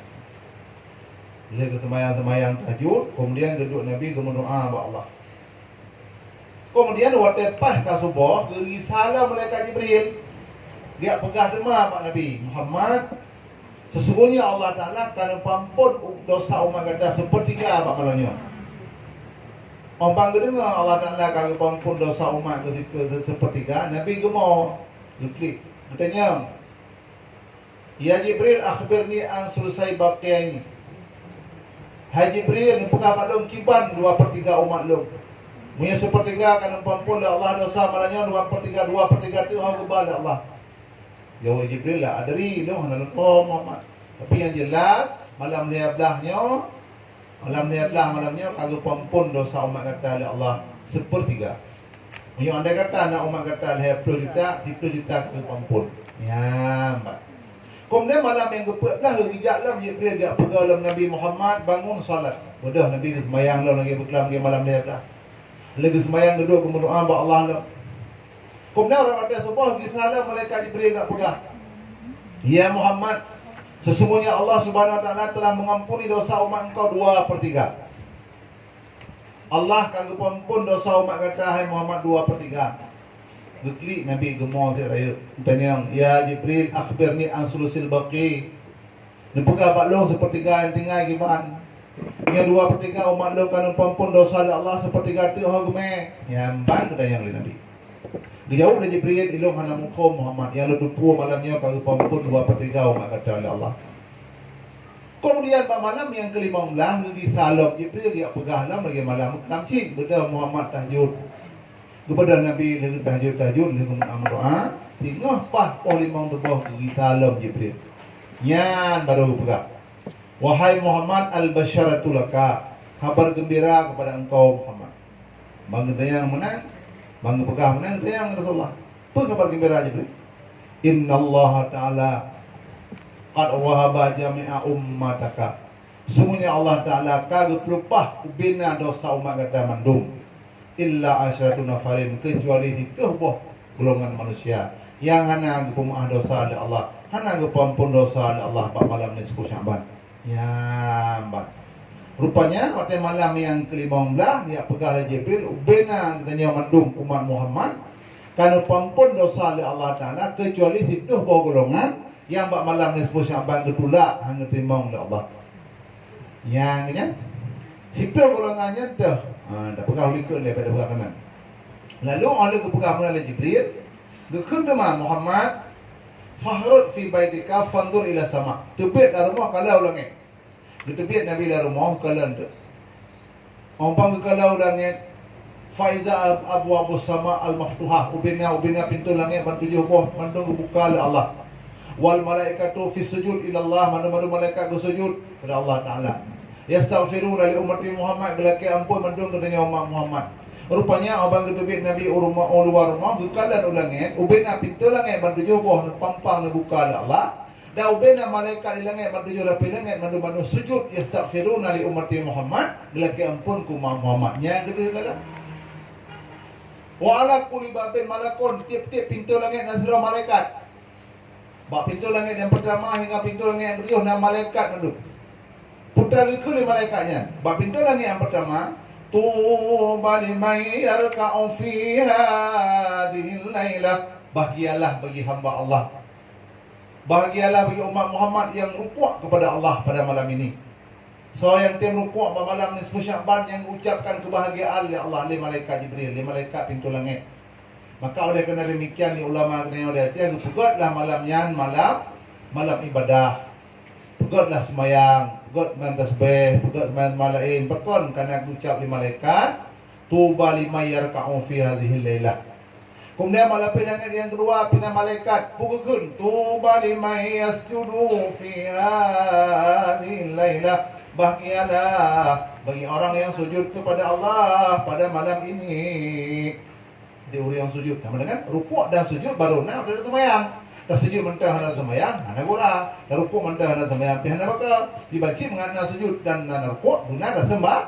Bila ke semayang tahajud, kemudian duduk Nabi ke berdoa kepada Allah. Kemudian waktu pas ke subuh, risalah malaikat Jibril. Dia pegah demam Pak Nabi Muhammad. Sesungguhnya Allah Ta'ala akan pampun dosa umat kata sepertiga Pak malanya. Orang dengar Allah Ta'ala akan pampun dosa umat ke sepertiga. Nabi gemar. Jeplik. Katanya, Ya Jibril akhbirni an selesai baqiyah ini. Hai Jibril, ni pegah Pak Long kiban 2/3 umat Long. Punya sepertiga akan pampun oleh Allah dosa malanya 2/3 tu hang kebal Allah. Jawab Jibril lah adri lu hana lupa Muhammad. Tapi yang jelas malam dia malamnya kagak pampun dosa umat kata oleh Allah 1/3. Punya andai kata anak umat kata 10 juta, 10 juta kagak pampun. Ya, Mbak. Kemudian malam yang ke-14 bijak Jibril gak pegang Nabi Muhammad bangun salat. Mudah Nabi sembahyang lagi berkelam lagi malam dia dah. Lagi sembahyang kedua kemudian doa kepada Allah lah. Kemudian orang kata subuh risalah malaikat Jibril tak pegang. Ya Muhammad, sesungguhnya Allah Subhanahu wa taala telah mengampuni dosa umat engkau 2/3. Allah kagak ampun dosa umat kata hai Muhammad 2/3. Geklik Nabi gemar saya raya. Tanya, ya Jibril akhbirni an sulusil baqi. Ni pegang Pak Long 1/3 yang tinggal gimana? Yang 2/3 umat lo kan pampun dosa Allah 1/3 tu hang gemeh. Yang ban kata yang Nabi. Dijawab oleh Jibril ilmu hana muka Muhammad yang lu dupu malamnya kagak pampun 2/3 umat kata oleh Allah. Kemudian pada malam yang ke-15 di salam Jibril dia pegah lam lagi malam tamcik benda Muhammad tahajud. Kepada Nabi lagi tahajud lagi doa, tinggal pas limang tebah di salam Jibril. Nyan baru pegah. Wahai Muhammad al-basyaratu laka, kabar gembira kepada engkau Muhammad. Bangga yang menang, bangga pegah menang yang Rasulullah. Apa kabar gembira Jibril? Innallaha ta'ala qad wahaba jami'a ummataka. Sungguhnya Allah Ta'ala kagak pelupah kubina dosa umat kata mandum illa asyratu nafarin, kecuali 3 buah golongan manusia yang hana gepumah dosa oleh Allah, hana gepampun dosa oleh Allah pada malam nisfu Sya'ban. Ya, mbak. Rupanya pada malam yang ke-15 dia pegah oleh Jibril ubina katanya mandum umat Muhammad karena pampun dosa oleh Allah Ta'ala kecuali 10 buah golongan yang bak malam nisfu Sya'ban ketulak hanya timbang oleh Allah. Yang ni sipil golongannya dah dah pegang likut daripada pegang kanan. Lalu oleh kepegang oleh Jibril gekun demam Muhammad fahrud fi baitika fandur ila sama. Tebit dah rumah kalau langit. Tebit Nabi dah rumah kalau tu. Ompang kalau langit faiza abwaabus sama al-maftuhah, ubina pintu langit bantu buah bantu buka oleh Allah. Wal malaikatu fi sujud ila Allah, mana-mana malaikat bersujud kepada Allah Ta'ala. Yastaghfiruna li ummati Muhammad, gelaki ampun mendung katanya umat Muhammad. Rupanya abang kedebit Nabi urumah luar rumah gekalan ulangit, ubina pintu langit bantu buah pampang buka oleh Allah. Dan ubina malaikat di langit bantu lapi langit mandu sujud yastaghfiruna li ummati Muhammad, gelaki ampun ku umat Muhammad. Yang kedua kala wa ala kulli babin malakun, tiap-tiap pintu langit nazira malaikat. Bak pintu langit yang pertama hingga pintu langit yang kedua dan malaikat mandu. Putra ke malaikatnya. Bak pintu langit yang pertama, tuba liman yarka'u fi hadhihi lailah. Bahagialah bagi hamba Allah. Bahagialah bagi umat Muhammad yang rukuk kepada Allah pada malam ini. So yang tim rukuk pada malam nisfu Sya'ban yang ucapkan kebahagiaan oleh Allah, oleh malaikat Jibril, oleh malaikat pintu langit. Maka oleh kerana demikian ni ulama kena oleh dia pegotlah malamnya malam ibadah. Pegotlah semayang, pegot dengan tasbih, pegot semayang malain, pekon kerana ucap li malaikat tuba liman yarka'u fi hadhihi lailah. Kemudian malam pinangan yang kedua pinang malaikat pukul tuba liman yasjudu fi hadhihi lailah. Bahagialah bagi orang yang sujud kepada Allah pada malam ini. Dia orang yang sujud sama dengan rukuk dan sujud baru nak ada sembahyang. Dah sujud mentah ada sembahyang, ana gula. Dah rukuk mentah ada sembahyang, pi hana bakal. Dibaca mengana sujud dan ana rukuk guna dah sembah.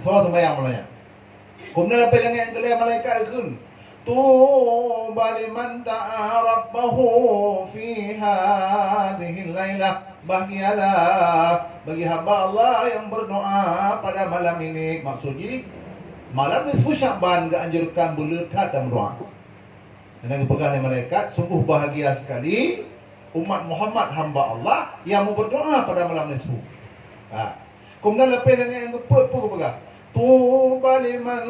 So sembahyang mulanya. Kemudian apa yang kelima malaikat kun tuba liman ta'a rabbahu fi hadhihi lailah. Bahagialah bagi hamba Allah yang berdoa pada malam ini. Maksudnya malam nisfu Sya'ban dianjurkan berlekat dan berdoa. Dan dipegang oleh malaikat, sungguh bahagia sekali umat Muhammad hamba Allah yang mau berdoa pada malam nisfu. Kemudian lepas dengan yang pegang tuba liman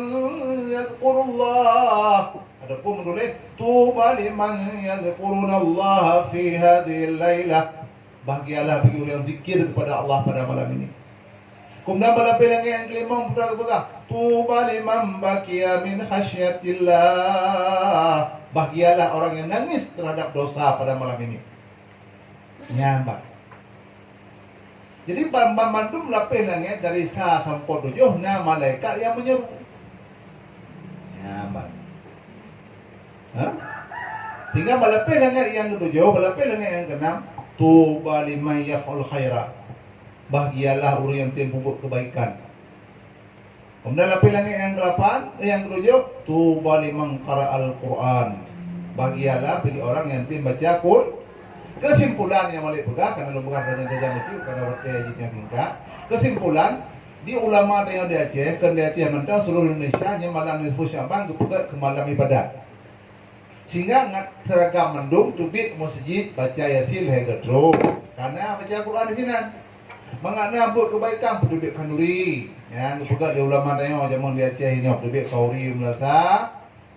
yazkurullah. Ada pun menulis tuba liman yazkurunallaha fi hadhihi lailah. Bahagialah bagi orang yang zikir kepada Allah pada malam ini. Kemudian pada pilihan yang kelima berkata tuba liman baqiya min khasyatillah. Bahagialah orang yang nangis terhadap dosa pada malam ini. Nyambat. Jadi bandum lapis langit dari sa sampai 7 na malaikat yang menyeru. Nyambat. Tinggal balapis langit yang ke-7, balapis langit yang ke-6, tuba liman yaf'al khaira. Bahagialah orang yang tempubuk kebaikan. Kemudian lapis langit yang ke-8, yang ke-7, tuba liman qara'al Quran. Bahagialah bagi orang yang tim baca Quran. Kesimpulan yang balik pegang karena lu pegang tajam itu karena waktu yang singkat. Kesimpulan di ulama yang di Aceh, kan di Aceh mentang seluruh Indonesia yang malam nisfu Sya'ban kepegang ke malam ibadat. Sehingga ngat seragam mendung tubit masjid baca Yasin hegatro. Karena baca Quran di sini. Mengakna buat kebaikan penduduk Kanduri. Yang kepegang di ulama yang zaman di Aceh ini penduduk Kauri Melasa.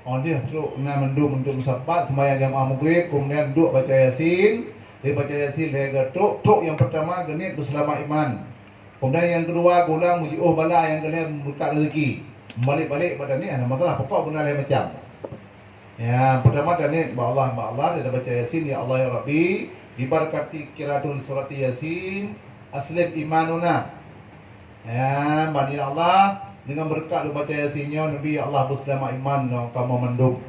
Dia duduk mendung untuk sapat sembahyang jamaah maghrib, kemudian duduk baca Yasin, Dia baca Yasin dia getuk. Tuk yang pertama genit berselamat iman. Kemudian yang kedua gulang muji bala, yang kedua buka rezeki. Balik-balik pada ni ada masalah pokok benda lain macam. Ya, pertama dan ni ba Allah dia baca Yasin, ya Allah ya Rabbi, diberkati qiraatul surat Yasin, aslim imanuna. Ya, bani Allah dengan berkat lu baca Yasinnya Nabi ya Allah berselamat iman kamu mendung.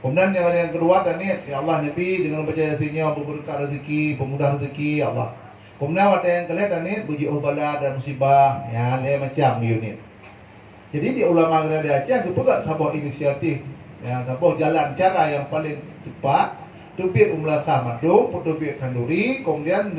Kemudian yang kedua dan ni ya Allah Nabi dengan baca Yasinnya berberkat rezeki, pemudah rezeki ya Allah. Kemudian ada yang kelihatan ni puji bala dan musibah, ya lain macam unit. Jadi di ulama kita di Aceh tu juga sebuah inisiatif, yang sebuah jalan cara yang paling cepat. Tubik umlasah mandum, tubik kanduri, kemudian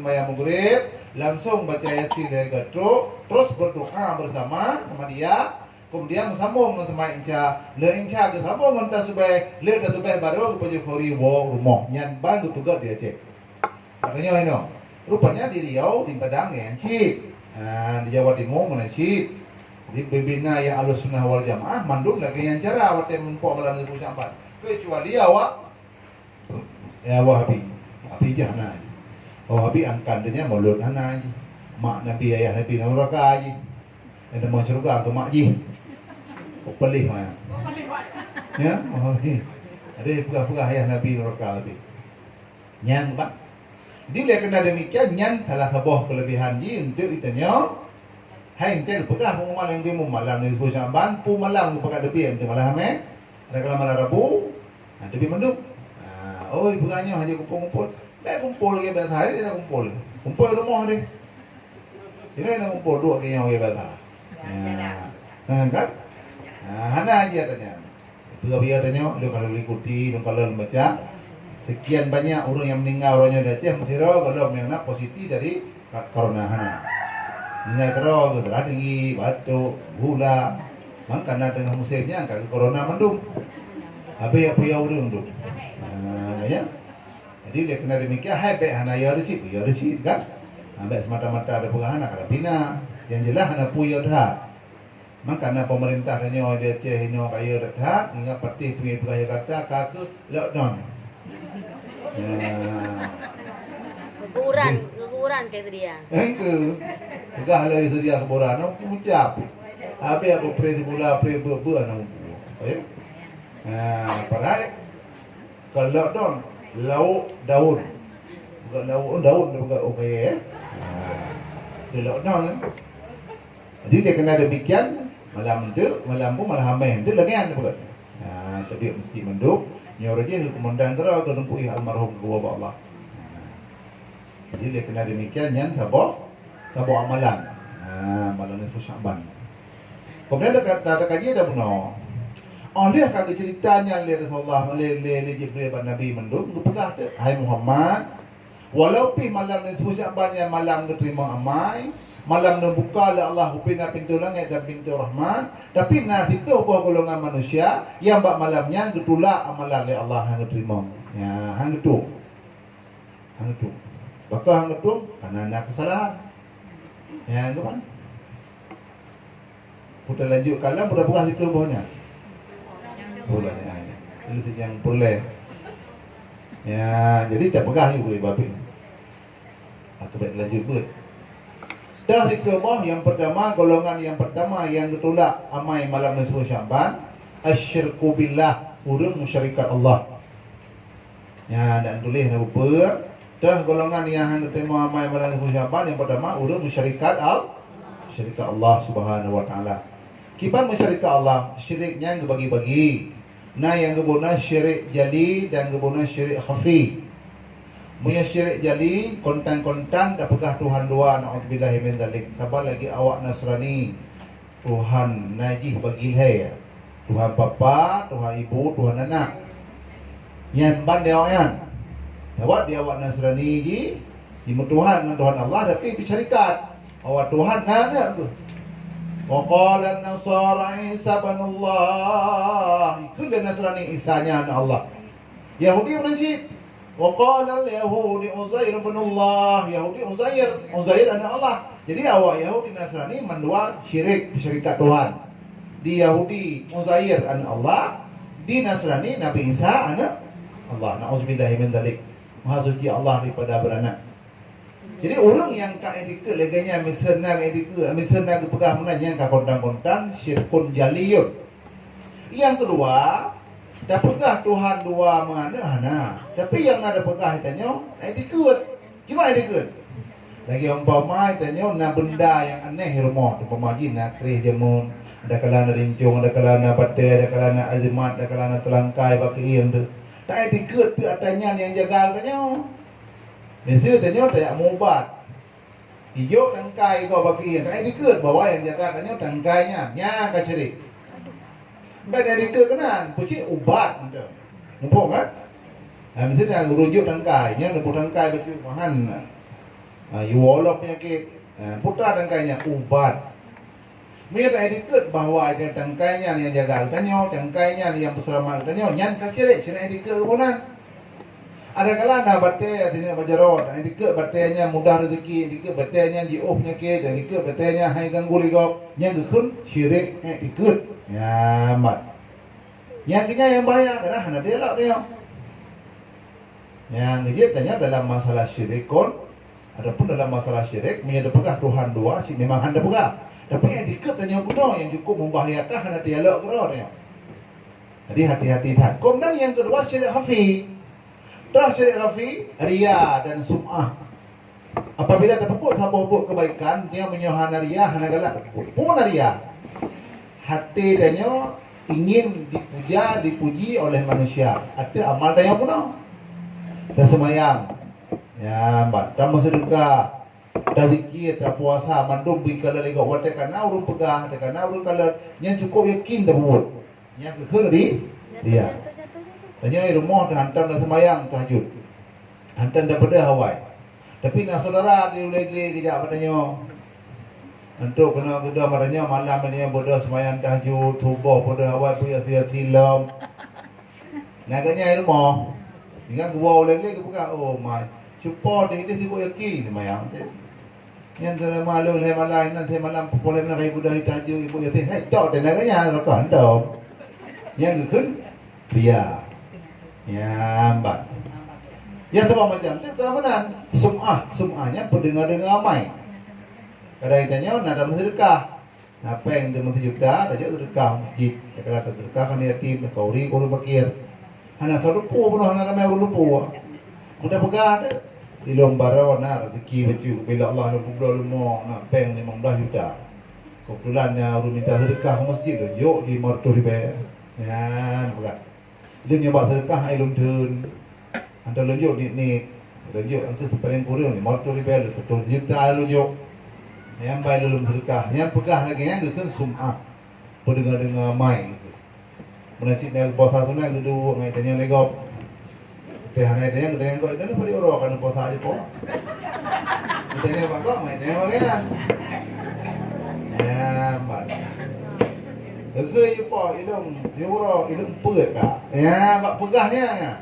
mayam maghrib, langsung baca Yasin dari gatruk, terus berdoa bersama sama dia. Kemudian sambung sama Inca, le Inca ke sambung dengan tasbih, le tasbih baru kepada Fori wo rumah, yang baru juga di Aceh. Katanya ini. Rupanya di Riau, di Padang yang cik, di Jawa Timur mana cik, di Bibina yang Ahlus Sunnah wal Jamaah mandum lagi yang cara awak tempok belan itu sampai kecuali awak ya Wahabi, api jahna, Wahabi angkat dia mulut hana aja, mak Nabi ayah Nabi neraka aja, yang mau surga ke mak ji, pelih mana, ya Wahabi, ada pegah-pegah ayah Nabi neraka lebih, nyang pak. Jadi oleh kerana demikian nyan salah sebuah kelebihan ji untuk itanya hai entel pegah pengumuman yang timu malam ni sebut Syaban pu malam tu pakat depi untuk malam ada kalau malam Rabu depi menduk oh pegahnya hanya kumpul-kumpul kumpul lagi bahasa hari dia nak kumpul rumah dia nak kumpul dua kayaknya orang bahasa kan hana aja tanya itu biar tanya dia kalau ikuti dia kalau baca sekian banyak orang yang meninggal orangnya di Aceh Mesiro kalau yang nak positif dari corona hana. Ini kero berdarah tinggi, batuk, gula. Makanya tengah musimnya angka corona mendung. Habis apa yang urung tu. Ya. Jadi dia kena demikian hai baik hana ya recip kan. Baik semata-mata ada pengahan ada bina. Yang jelas hana puya dah. Makanya pemerintah tanya di Aceh ini kaya dah hingga parti punya beraya kata kaku lockdown. Kekuran kayak dia. Engke. Enggak lagi sedia keboran, nak ucap. Apa aku presi pula ber nak. Ya. Padahal kalau lockdown lauk daun. Bukan daun bukan okey ya. Di lockdown kan. Jadi dia kena demikian malam pun malam hamil. Dia lagi ada bukan. Tadi mesti menduk. Nyor je komandan tera ke lumpui almarhum ke bawah Allah. Jadi dia kena demikian yang sabah amalan. Malam ni Syaban. Kemudian ada kaji ada benar. Dia akan ceritanya le Rasulullah le Jibril ban Nabi menduk pegah tu. Hai Muhammad, walaupun malam ni Syaban yang malam terima amai, malam nak buka oleh Allah hupina pintu langit dan pintu rahman, tapi nah itu buah golongan manusia yang bak malamnya getulak amalan oleh Allah hang terima. Ya, hang getuk. Bakal hang getuk karena ada kesalahan. Ya, tu kan. Putar lanjut kalam pada beras itu bawahnya. Boleh ya. Itu yang boleh. Ya, jadi tak pegah you boleh babi. Aku baik lanjut pun. Dah dikebah yang pertama, golongan yang pertama yang ketolak amai malam nisfu Syaban, asyirku billah, urang musyrikat Allah. Ya, dan tulis nak apa? Dah golongan yang hang terima amai malam nisfu Syaban yang pertama, urang musyrikat Allah Subhanahu wa taala. Kiban musyrikat Allah, syiriknya dibagi-bagi. Nah, yang kebuna syirik jali dan kebuna syirik khafi. Punya syirik jali kontan-kontan dah pegah Tuhan dua, na'udzubillahi min dzalik. Sabar lagi awak Nasrani. Tuhan najih bagi hai. Tuhan bapa, Tuhan ibu, Tuhan anak. Yang ban dia awak. Awak dia awak Nasrani ji, Tuhan dengan Tuhan Allah tapi bersyarikat. Awak Tuhan nana tu. Wa qala an-nasara Isa ibn Allah. Itu dia Nasrani Isa-nya anak Allah. Yahudi menajid. وقال اليهود Uzair bin Allah, Yahudi Uzair anak Allah. Jadi awak Yahudi Nasrani mendua syirik syirikat Tuhan. Di Yahudi Uzair anak Allah, di Nasrani Nabi Isa anak Allah. Nauzubillahi min dzalik. Maha suci Allah daripada beranak. Jadi orang yang ka etika leganya misalnya etika misalnya pegah menanya ka kontan-kontan syirkun jaliyun. Yang kedua, dah pegah Tuhan dua mana hana. Tapi yang ada pegah tanya etika. Gimana etika? Lagi umpama tanya na benda yang aneh di rumah, umpama jin na kerih jamun, ada kalana rincung, ada kalana badai, ada kalana azimat, ada kalana telangkai baki yang tu. Tak etika tu atanya yang jaga tanya. Biasa tanya tak mubat. Hijau tangkai kau bagi yang tak dikut bawa yang jaga tanya tangkainya nya ka cerik. Baik dari dikut kenan puci ubat tu. Mumpuk kan? Misalnya rujuk tangkai, nya nak tangkai baju mahan. Yuolok penyakit. Putra tangkainya ubat. Mereka tak dikut bahawa ada tangkainya yang jaga tanya, tangkainya yang berselamat tanya nyan ka cerik, cerik dikut keponan. Ada kala nak batai sini bajarot, dikut batainya mudah rezeki, dikut batainya jiuh penyakit, dan dikut batainya hai ganggu ligop, yang gekun syirik dikut. Ya mat. Yang kena yang bahaya kerana hana dia lah dia. Yang dia tanya dalam masalah syirikun, adapun dalam masalah syirik menyada pegah Tuhan dua, si memang handa pegah. Tapi yang dikut tanya guna yang cukup membahayakan hana dialog kerana. Jadi hati-hati dah. Kemudian yang kedua syirik khafi. Dah syirik khafi, riya dan sum'ah. Apabila terpupuk buat kebaikan, dia menyohana riya, hana galak terpupuk. Pun riya. Hati dia ingin dipuji oleh manusia. Ada amal dia pun. Dan semayang. Ya, mbak. Dan bersedekah. Dan zikir, dan puasa, mandum bikala legok watak kana urun pegah, kana urun kala yang cukup yakin dah buat. Yang kekal dia. Tanya rumah dah hantam dah semayang tahajud. Hantam dah pada Hawaii. Tapi nak saudara dia ulai-ulai kejap katanya. Untuk kena kedua matanya malam ni bodoh semayang tahajud, tubuh pada Hawaii punya tilam. Nak kanya rumah. Dengan gua ulai-ulai ke buka. Oh my. Cuba dia sibuk yakin semayang. Yang dalam malu leh malam nanti malam boleh nak ibu dah tahajud ibu yakin. Hei, tak ada nak kanya nak hantam. Yang kekun dia. Ya, mbak. Yang sebab macam tu keamanan sum'ahnya pendengar-dengar ramai. Kadang-kadangnya nak ada sedekah. Apa yang dia mesti juta, dah sedekah masjid. Kalau tak sedekah kan yatim, kauri kalau bakir. Hana salupu pun hana ramai orang lupu. Mudah pegah ada. Di lomba warna rezeki baju bila Allah nak buka rumah nak peng 15 juta. Kebetulannya orang minta sedekah masjid tu, yuk di martu ribe. Ya, pegah. Dia nyoba sedekah ai luntun. Anda lunjuk ni lunjuk antu paling kurang ni martu ribel 1 juta lunjuk. Yang baik dalam sedekah, yang pegah lagi yang itu sum'ah. Pendengar-dengar mai. Menacik dia puasa sunat duduk ngai tanya legop. Teh hanai tanya dengan kau itu pada orang kan puasa aja po. Tanya pak kau mai tanya bagaimana? Ya, mbak. Gege po hidung perut kak. Ya, bak pegahnya.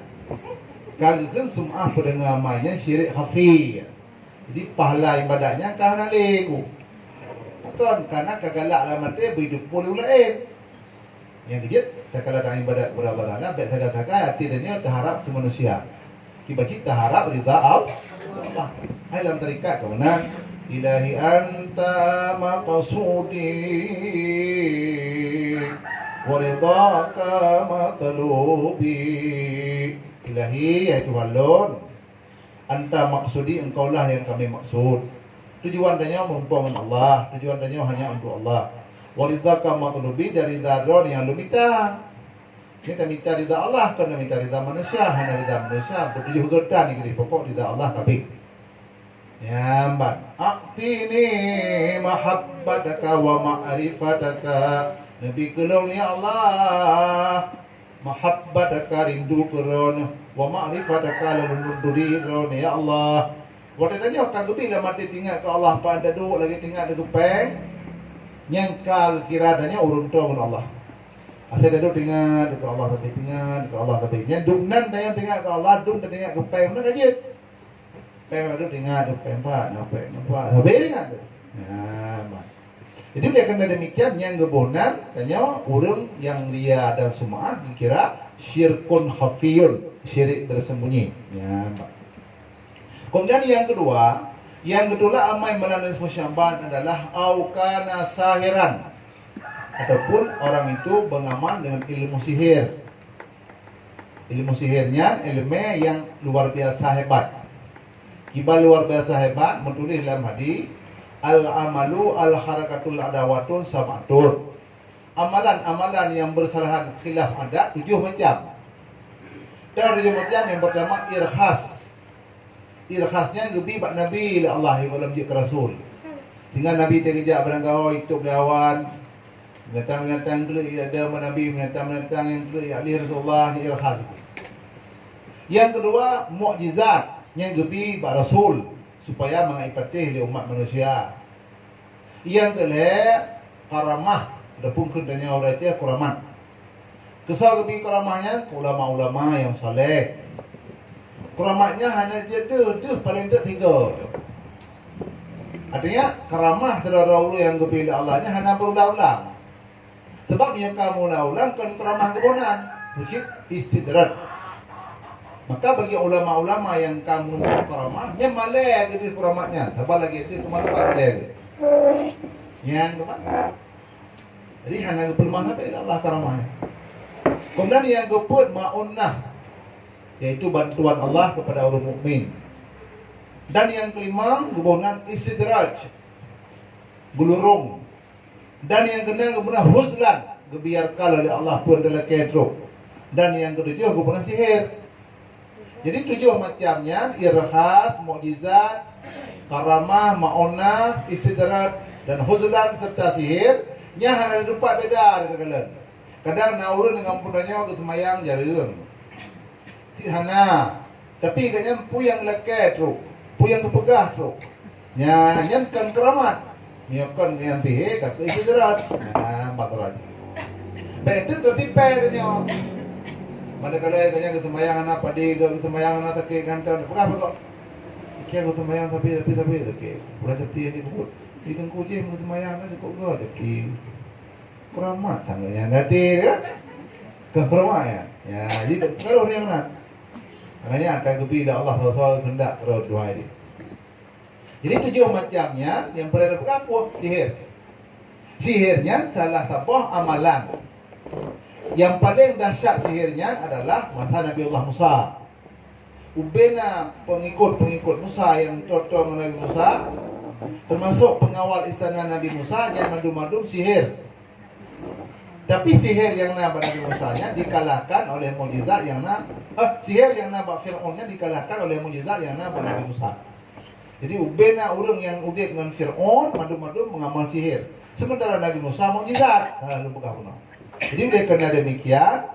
Kagak sum'ah pendengar mainnya syirik khafi. Jadi pahala ibadahnya kerana legu. Bukan karena kagalak lah mati hidup boleh lain. Yang dia tak kala dalam ibadat kepada Allah Taala, baik saja artinya terharap ke manusia. Kita harap ridha Allah. Hai dalam tarikat ke mana? Ilahi anta maqsudi waridaka matlubi. Ilahi ya Tuhan Lord, anta maksudi engkaulah yang kami maksud. Tujuan tanya merupakan Allah, tujuan tanya hanya untuk Allah. Waridaka matlubi, dari ridha yang lu minta. Kita minta ridha Allah, kena minta ridha manusia, hanya ridha manusia. Bertujuh gerdan ini pokok ridha Allah kami. Ya mbak, aktini mahabbataka wa ma'rifataka. Nabi kelong ya Allah, mahabbataka rindu keron, wa ma'rifataka rindu keron ya Allah. Waktu tanya kan bila mati tinggal ke Allah, apa anda duduk lagi tinggal di kupeng, nyangka kira tanya urun dengan Allah. Asal duduk tinggal ke Allah sampai tinggal ke Allah sampai nyanduk nan tanya tinggal ke Allah, duduk tinggal ke kupeng mana kaji. Pem ada tinggal, pempat, nampak, habis dengan tu. Ya, mak. Jadi dia kena demikian yang kebonan, tanya orang yang dia ada sum'ah dikira syirkun khafiyun, syirik tersembunyi. Ya, mak. Kemudian yang kedua amai melalui nisfu Sya'ban adalah au kana sahiran, ataupun orang itu beramal dengan ilmu sihir. Ilmu sihirnya ilmu yang luar biasa hebat. Kibal luar biasa hebat menulis dalam hadis al-amalu al-harakatul adawatun sab'atun. Amalan-amalan yang berserahan khilaf adat 7 macam. Dan 7 macam yang pertama irhas. Irhasnya gebi bak Nabi la Allah walam ji Rasul. Sehingga Nabi terkejak berangkau itu belawan. Binatang-binatang tu ada Nabi, binatang-binatang yang tu ahli Rasulullah ni irhas. Yang kedua mukjizat yang gebi bak Rasul supaya mengaipatih di umat manusia. Yang kedua karamah, adapun kendanya orang itu keramat. Kesal gebi karamahnya ulama-ulama yang saleh. Keramatnya hanya dia paling tak 3. Artinya karamah terhadap yang gebi Allahnya hanya berulang-ulang. Sebab yang kamu ulang kan karamah kebunan, which istidrat. Maka bagi ulama-ulama yang kamu buat karamahnya malai jadi keramatnya. Tambah lagi itu kemana tak malai lagi. Yang keempat. Jadi hanya pelmah sampai Allah karamahnya. Kemudian yang keempat ma'unnah, yaitu bantuan Allah kepada orang mukmin. Dan yang kelima kebunan istidraj, gulurung. Dan yang keenam kebunan huzlan, gebiarkan oleh Allah pun adalah kedrok. Dan yang ketujuh kebunan sihir. Jadi 7 macamnya irhas, mukjizat, karamah, ma'unah, istidraj dan huzlan serta sihir. Nya hanya ada 4 beda dengan kalian. Kadang naurun dengan punanya ke semayang jarang. Hana. Tapi kayaknya puyang leket tu, puyang kepegah tu. Nya kan keramat. Nya kan yang tih kata istidraj. Nah, batal aja. Betul tertipe nya. Manakala kayaknya ketumayang anak padi, ketumayang anak tak kantor. Pegah betul. Kaya ketumayang tapi tak. Pura cepti aja kubur. Ikan kucing ketumayang anak kok gak cepti. Keramat tangganya nanti ya. Keramat ya. Ya, jadi kalau orang nak. Makanya akan kepada Allah SWT hendak doa ini. Jadi 7 macamnya yang berada apa? Sihir. Sihirnya salah satu amalan. Yang paling dahsyat sihirnya adalah masa Nabi Allah Musa. Ubena pengikut Musa yang cocok dengan Nabi Musa, termasuk pengawal istana Nabi Musa yang madu-madu sihir. Tapi sihir yang Nabi Musa nya dikalahkan oleh mukjizat yang sihir yang Nabi Fir'aunnya dikalahkan oleh mukjizat yang Nabi Musa. Jadi ubena orang yang udip dengan Fir'aun madu-madu mengamal sihir. Sementara Nabi Musa mukjizat. Lalu buka punah. Jadi oleh kerana demikian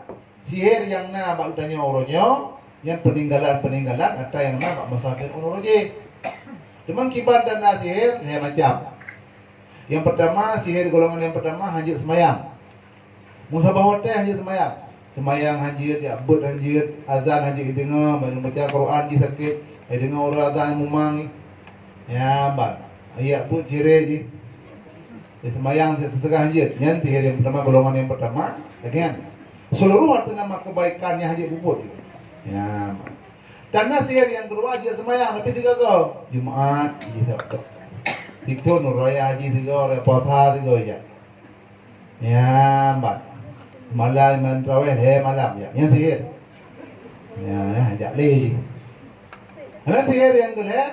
sihir yang Nabi tanya orangnya yang peninggalan atau yang Nabi masa Fir'aun orangnya. Teman kibat dan sihir ya macam. Yang pertama sihir golongan yang pertama hajat semayang. Musabah hotel hajat semayang. Semayang hajat, ya abud hajat, azan hajat dengar, baca Quran di sakit, dengar orang azan mumang. Ya bang, ayat pun ciri je. Semayang setengah hajat. Yang sihir yang pertama golongan yang pertama, kan? Seluruh harta nama kebaikannya hajat bubut. Ya bang. Karena sihir yang kedua hajat semayang, tapi 3 kau Jumaat hajat sabtu. Tikto nur raya haji 3 orang puasa 3 aja. Ya bang. Malam mentraweh malam ya. Yang sihir. Ya hajat lagi. Karena sihir yang kedua,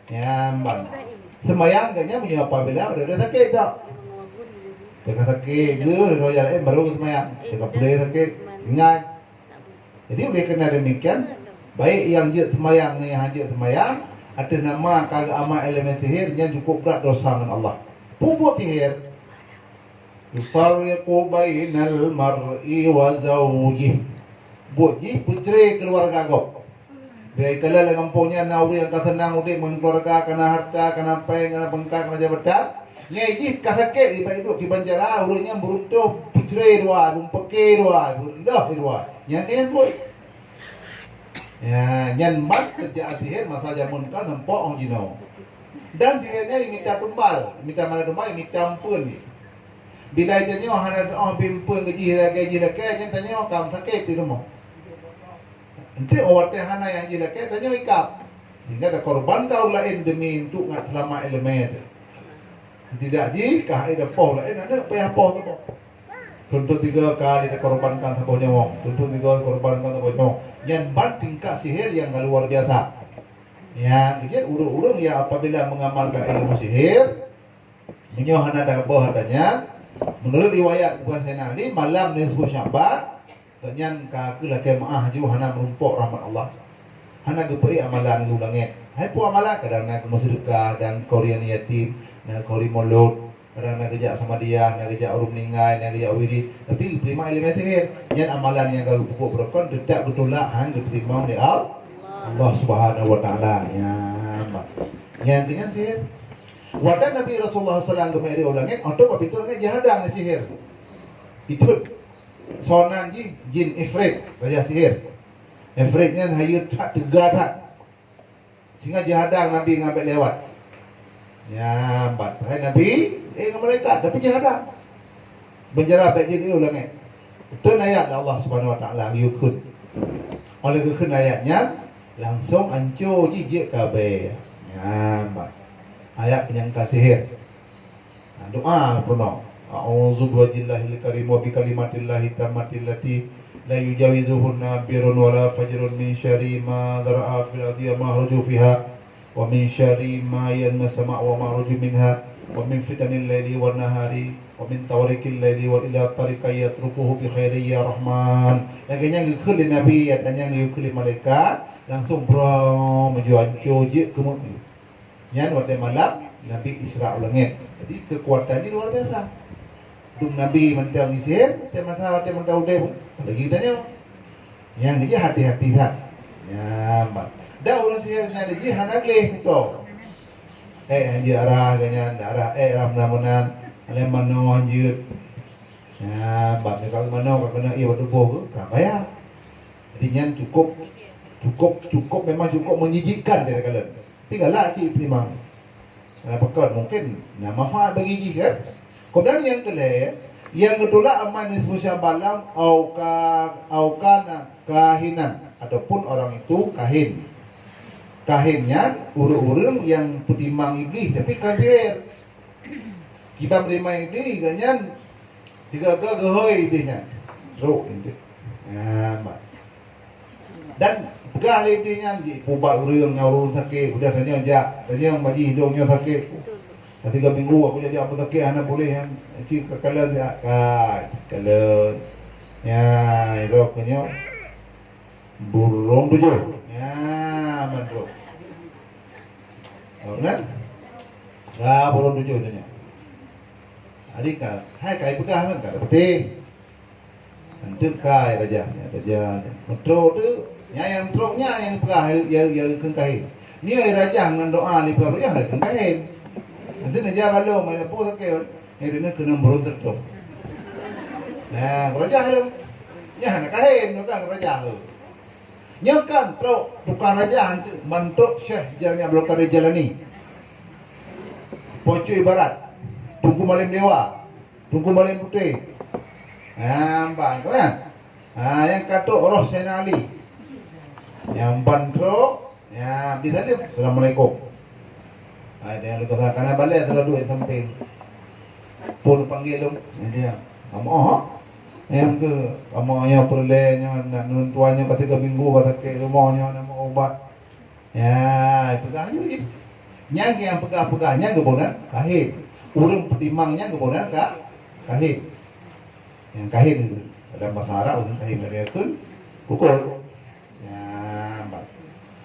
ya bang. Semayang kayaknya punya apa bila udah sakit tak? Dekat sakit ke, royal baru semayang. Dekat boleh sakit, ingat. Jadi oleh kerana demikian, baik yang hajat semayang yang hajat semayang, ada nama kagak amal elemen sihir yang cukup berat dosa dengan Allah. Pupuk sihir. Yufarriqu bainal mar'i wa zawjih. Buji putri keluarga kau. Baik kalau dengan punya nauri yang kata senang udik mengkeluarga kena harta, kena peng, kena bengkak, kena jabatan. Nyaji kasakit di baik itu di banjara urutnya beruntuh putri dua, bumpeke dua, bundah dua. Yang ini pun. Ya, yang mat kerja sihir masa zaman kan nampak orang jino. Dan sihirnya minta tumbal, minta mana tumbal, minta ampun ni. Bila tanya hana bimpun gaji lagi, yang tanya kamu sakit di rumah. Nanti orang hana yang jelek tanya ikap. Sehingga ada korban kau lain demi untuk ngat selamat elemen. Tidak ji kah ada poh lain ada payah poh tu. Contoh 3 kali dia korbankan satu nyawa. Contoh 3 korbankan satu nyawa. Yang ban tingkat sihir yang luar biasa. Ya, kemudian urung-urung yang apabila mengamalkan ilmu sihir, menyohana ada bawah katanya. Menurut riwayat Bukan Sayyidina malam nisfu Syaban, kemudian kakelah kemaah ju hana merumpuk rahmat Allah. Hana gepai amalan ulangit. Hai pu amalan kadang nak sedekah dan Korean yatim, nak kori mulut, kadang nak kerja sama dia, nak kerja urut meninggal, nak kerja wirid. Tapi terima ilmu sihir. Yang amalan yang kau pupuk berkon tidak betulak hang diterima oleh Allah Subhanahu wa taala. Ya, yang dengan sihir. Wadah Nabi Rasulullah SAW kemari ulangit, atau pintu langit jahadang ni sihir. Itu sonan jin ifrit, raja sihir. Ifritnya hayut tak tegar tak. Sehingga jahadang Nabi ngambil lewat. Ya, hai Nabi, malaikat tapi jahadang. Penjara baik je ulangit. Betul ayat Allah Subhanahu wa taala yukun. Oleh kekun ayatnya langsung hancur jijik kabeh. Ya, ayat penyangka sihir. Doa pernah. A'udzu biwajhillahil karim wa bi kalimatillahi tammati allati la yujawizuhunna birrun wala fajrun min syarri ma dara'a fil ardi wa ma ruju fiha wa min syarri ma yanmasama wa ma ruju minha wa min fitanil laili wan nahari wa min tawrikil laili wa ila tariqa yatrukuhu bi khairi ya rahman. Yang kekul Nabi atanya kekul malaikat langsung bro menuju hancur je ke muka. Yang waktu malam Nabi Isra ulangit. Jadi kekuatannya luar biasa. Dung Nabi mentang sihir, temasa mentang udah lagi tanya. Yang dia hati-hati tak. Ya, dah orang sihirnya dia hanak leh tu. Anjir arah ganyan, arah arah namunan, alem mano anjir. Ya, mereka mano kena waktu boh ke, bayar. Jadi yang cukup memang cukup menjijikkan dia kalian. Tinggallah cik primang. Kenapa kau mungkin manfaat bagi gigi kan? Kemudian yang kedua, yang kedua aman nisfu Syaban aukana kahinan ataupun orang itu kahin. Kahinnya urung-urung yang petimang iblis tapi kafir. Kita menerima iblis ganyan tiga gehoi iblisnya. Roh ini. Ya, dan pegah lebihnya di pubat urang ngurung sakit udah tanya yang bagi hidungnya sakit. 3 minggu aku jadi apa sakit anak boleh yang cik kekalan ya kekalan ya roknya burung 7 ya mandro benar burung 7 tanya adik hai kai pegah kan tak penting nanti kai raja metro tu yang truknya yang pegah yang kengkahin. Ni raja dengan doa ni pegah ya kengkahin. Nanti naja balong mana pun sakit. Ni dia kena berontak tu. Nah, raja tu. Ya nak kahin bukan raja tu. Nyakan truk tukang raja bentuk syekh jalannya blokar jalan ni. Pocoi barat. Tunggu malam dewa. Tunggu malam putih. Bang kan? Yang katuk roh Sayyidina Ali. Yang bandro ya bisa dia assalamualaikum. Ada yang lupa karena balik terlalu samping. Pun panggil dia. Kamu yang ke kamunya perlenya nak nuntuannya ketika minggu kata ke rumahnya nak obat. Ya, pegang je. Yang pegah-pegahnya kebunan kahin. Urang petimangnya kebunan kahin. Yang kahin itu ada masalah urang kahin mereka pun pukul.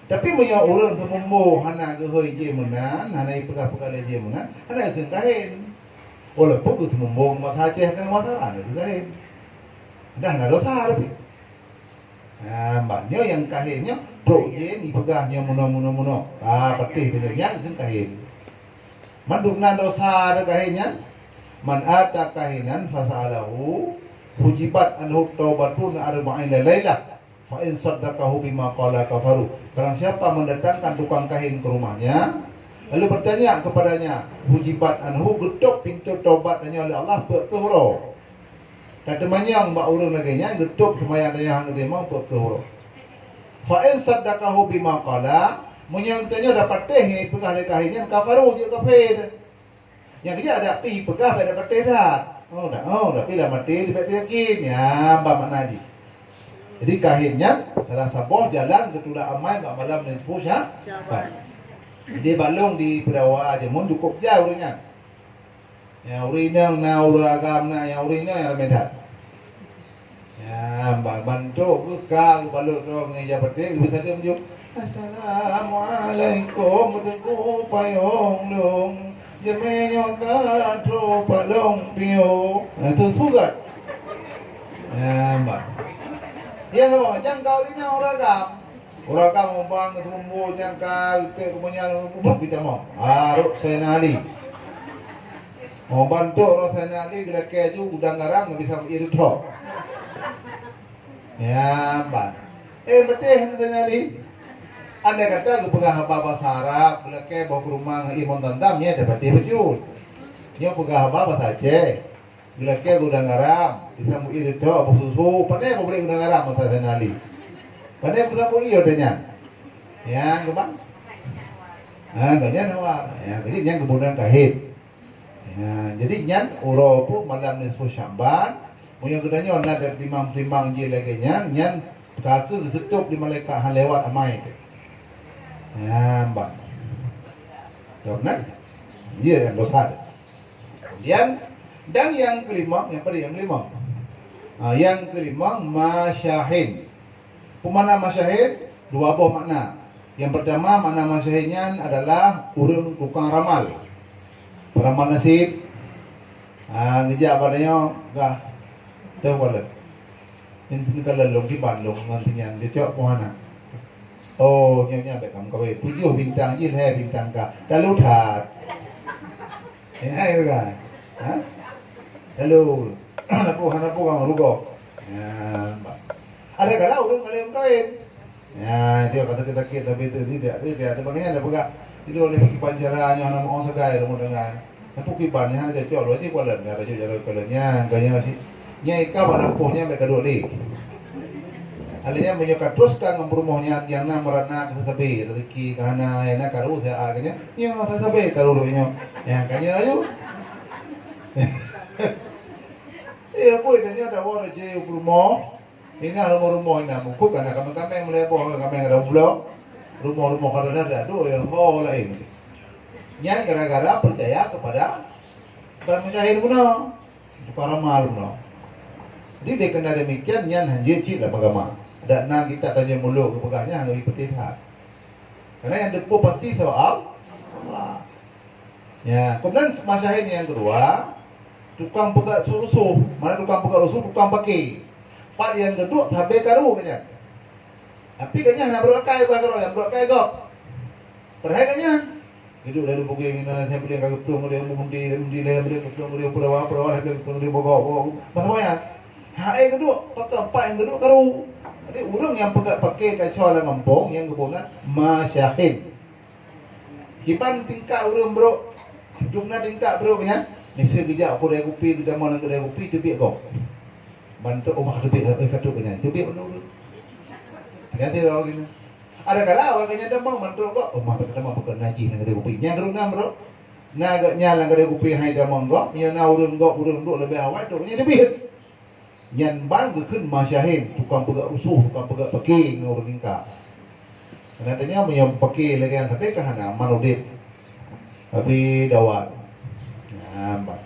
Tapi punya orang temumbu hana gehoi je menan, hana pegah-pegah je menan, hana ke kahin. Oleh pun temumbu mak hajah kan masalah ada kahin. Dah nak dosa tapi. Mbaknya yang kahinnya truk je ni pegahnya muno. Patih dengarnya ke kahin. Mandukna dosa ada kahinnya. Man ata kahinan fasalahu hujibat anhu taubatun arba'in lailah. Fa in saddaqahu bima qala kafaru. Barang siapa mendatangkan tukang kahin ke rumahnya lalu bertanya kepadanya, hujibat anhu getuk pintu taubatnya oleh Allah bertuhro. Kata manyang mbak urang lagi nya getuk semayang dia hang dia mau bertuhro. Fa in saddaqahu bima qala, Munyang tanya dapat teh yang pegah lekahinya kafaru je kafir. Yang kerja ada pi pegah pada dapat teh dah. Dah pi dah mati dapat teh yakin. Ya, apa makna haji. Jadi kahinnya salah saboh jalan ketula amai mak malam dan sepusya. Dia balong di Pedawa aja mun cukup jauh urangnya. Ya urinang na uragam na yang urinang yang remedat. Ya, bantu buka balut dong ngeja petik bisa dia menjawab Assalamualaikum Tengku payung dong Jemenyo kadro palong pio. Itu sugat. Ya, mbak. Ya, sama jangkau ini Uragam umpang tumbuh jangkau ke rumahnya buk kita mau. Aruk senali. Mau bantu roh senali bila keju udang garam nggak bisa irut. Ya, mbak. Betul senali. Anda kata aku pegah bahasa Arab, belakang bawa ke rumah imam tantamnya dapat dia bejut. Dia pegah bahasa Aceh, belakang udang garam, bisa mu irit do, apa susu, pandai mau beli udang garam masa senali. Pandai bisa mu iyo tanya. Ya, kebang. Ganyan awak. Ya, jadi yang kemudian kahit. Ya, jadi nyan Uropu malam nisfu Syamban, mu yang kedanya warna dari timang-timang je lagi nyan kaki setup di malaikat hal lewat amai. Ya, mbak. Benar? Dia yang dosa. Kemudian dan yang kelima, yang kelima. Yang kelima masyahin. Pemana masyahin? Dua buah makna. Yang pertama makna masyahinnya adalah urang tukang ramal. Peramal nasib. Ngejak padanya gah. Tahu boleh. Ini sebentar lalu di Bandung nantinya dia cok pohana. Oh, nyonya baik kamu kawin. 7 bintang je lah bintang ka. Lalu dah. Ya, kan. Lalu hanapu kamu lugo. Ya, mbak. Ada kalau urang ada yang kawin. Ya, dia kata kita tapi tidak. Ada bagaimana ada pegak. Jadi oleh pergi pancaranya nama orang segai rumah dengan. Tapi kibannya hanya cocok loh je kualan. Ada cocok kualannya, ganya masih. Nyai ka pada pohnya baik kedua li. Alanya menyekat terus kan rumahnya yang na merana tetapi rezeki kana yana karu saya agaknya ya tetapi karu nya yang kanya ayo iya boy tanya ada orang je rumah ini rumah ini mukuk kana kami melepoh kami ada rumah kada ada do ya oh lain nyan gara-gara percaya kepada musyahin kuno para mal kuno di dekena demikian nyan hanjir cik lah agama. Dan nang kita tanya muluk kepegangnya hanya berpetihak. Karena yang depu pasti soal Allah. Ya, kemudian masyahid yang kedua, tukang pegak rusuh. Mana tukang pegak rusuh, tukang pakai. Pak yang kedua sampai karu kanya. Tapi kanya hanya berkai karu yang berkai gop. Perhatiannya. Hidup dari buku yang ini saya beli kagak pulang dia mundi dia pulang dia perawan pulang dia bogor. Macam-macam. Yang kedua, pak yang kedua karu. Jadi urang yang pakai kacau lah ngempong yang kebunan masyahid. Kipan tingkah urang bro, jumlah tingkah bro kanya. Nisi kerja aku dari kopi, tidak mau kedai kopi tepi kau. Bantu rumah tepi katu kanya, tepi benar. Ganti orang ini. Ada kala orang kanya demang bantu kau. Rumah kita mau bukan ngaji dengan kedai kopi. Yang kedua bro, nagaknya lang kedai kopi hai demang kau. Yang na urang duk lebih awal tu kanya tepi. Yang banขึ้นmasyahid tukang pegak rusuh, tukang pegak peki ngurus tingkah. Katanya menyam peki lagi yang sampai ke hana manudip. Tapi dawat. Nampak.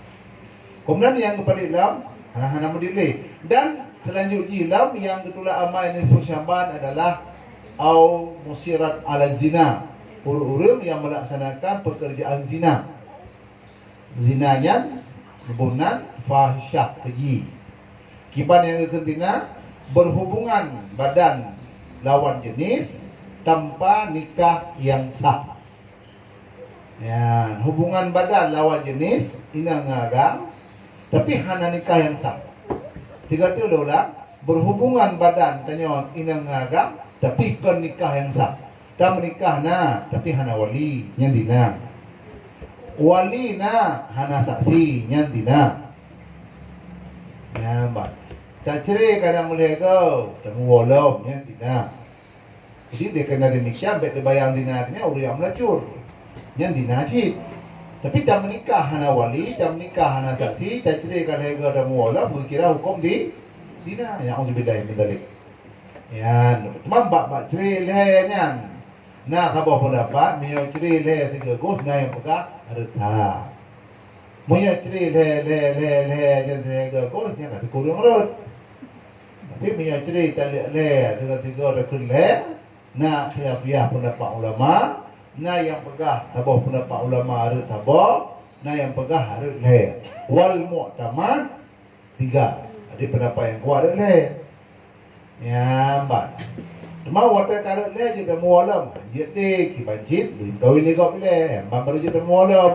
Kemudian yang kepada Islam hana mendilih dan selanjutnya Islam yang ketula amal nisfu Syamban adalah au musirat ala zina. Orang yang melaksanakan pekerjaan zina. Zinanya hubungan fahisyah keji. Kiban yang ketiga berhubungan badan lawan jenis tanpa nikah yang sah. Ya, hubungan badan lawan jenis ini ngagang tapi hana nikah yang sah. Tiga tu ulang berhubungan badan tanya ini ngagang tapi kan nikah yang sah. Dan menikah na tapi hana wali nyandina. Wali na hana saksi nyandina. Ya, mbak. Tak cerai kadang mulai kau, temu wolom yang tidak. Jadi dia kena demikian, baik dia bayang dinarnya, orang yang melacur. Yang dinajib. Tapi dah menikah hana wali, dah menikah hana saksi, dah ceraikan harga dan muala, berkira hukum di dina. Ya'udzubillahi min dzalik. Ya, bak cerai lehnya. Nah, khabar pendapat, minyak cerai leh 3 gos, nah yang pegah harta. Minyak cerai leh yang 3 gos, yang kata kurang rot. Tapi minyak cerai tak leh 3 dah kun leh. Nah, khilafiyah pendapat ulama. Nah yang pegah tabah pendapat ulama harus tabah. Nah yang pegah harus leh. Wal mu'tamad 3. Ada pendapat yang kuat harus leh. Ya, mbak. Cuma watak harus leh je dah mualam. Jid dik, kibancit, kawin ni kau pilih. Mbak baru je dah mualam.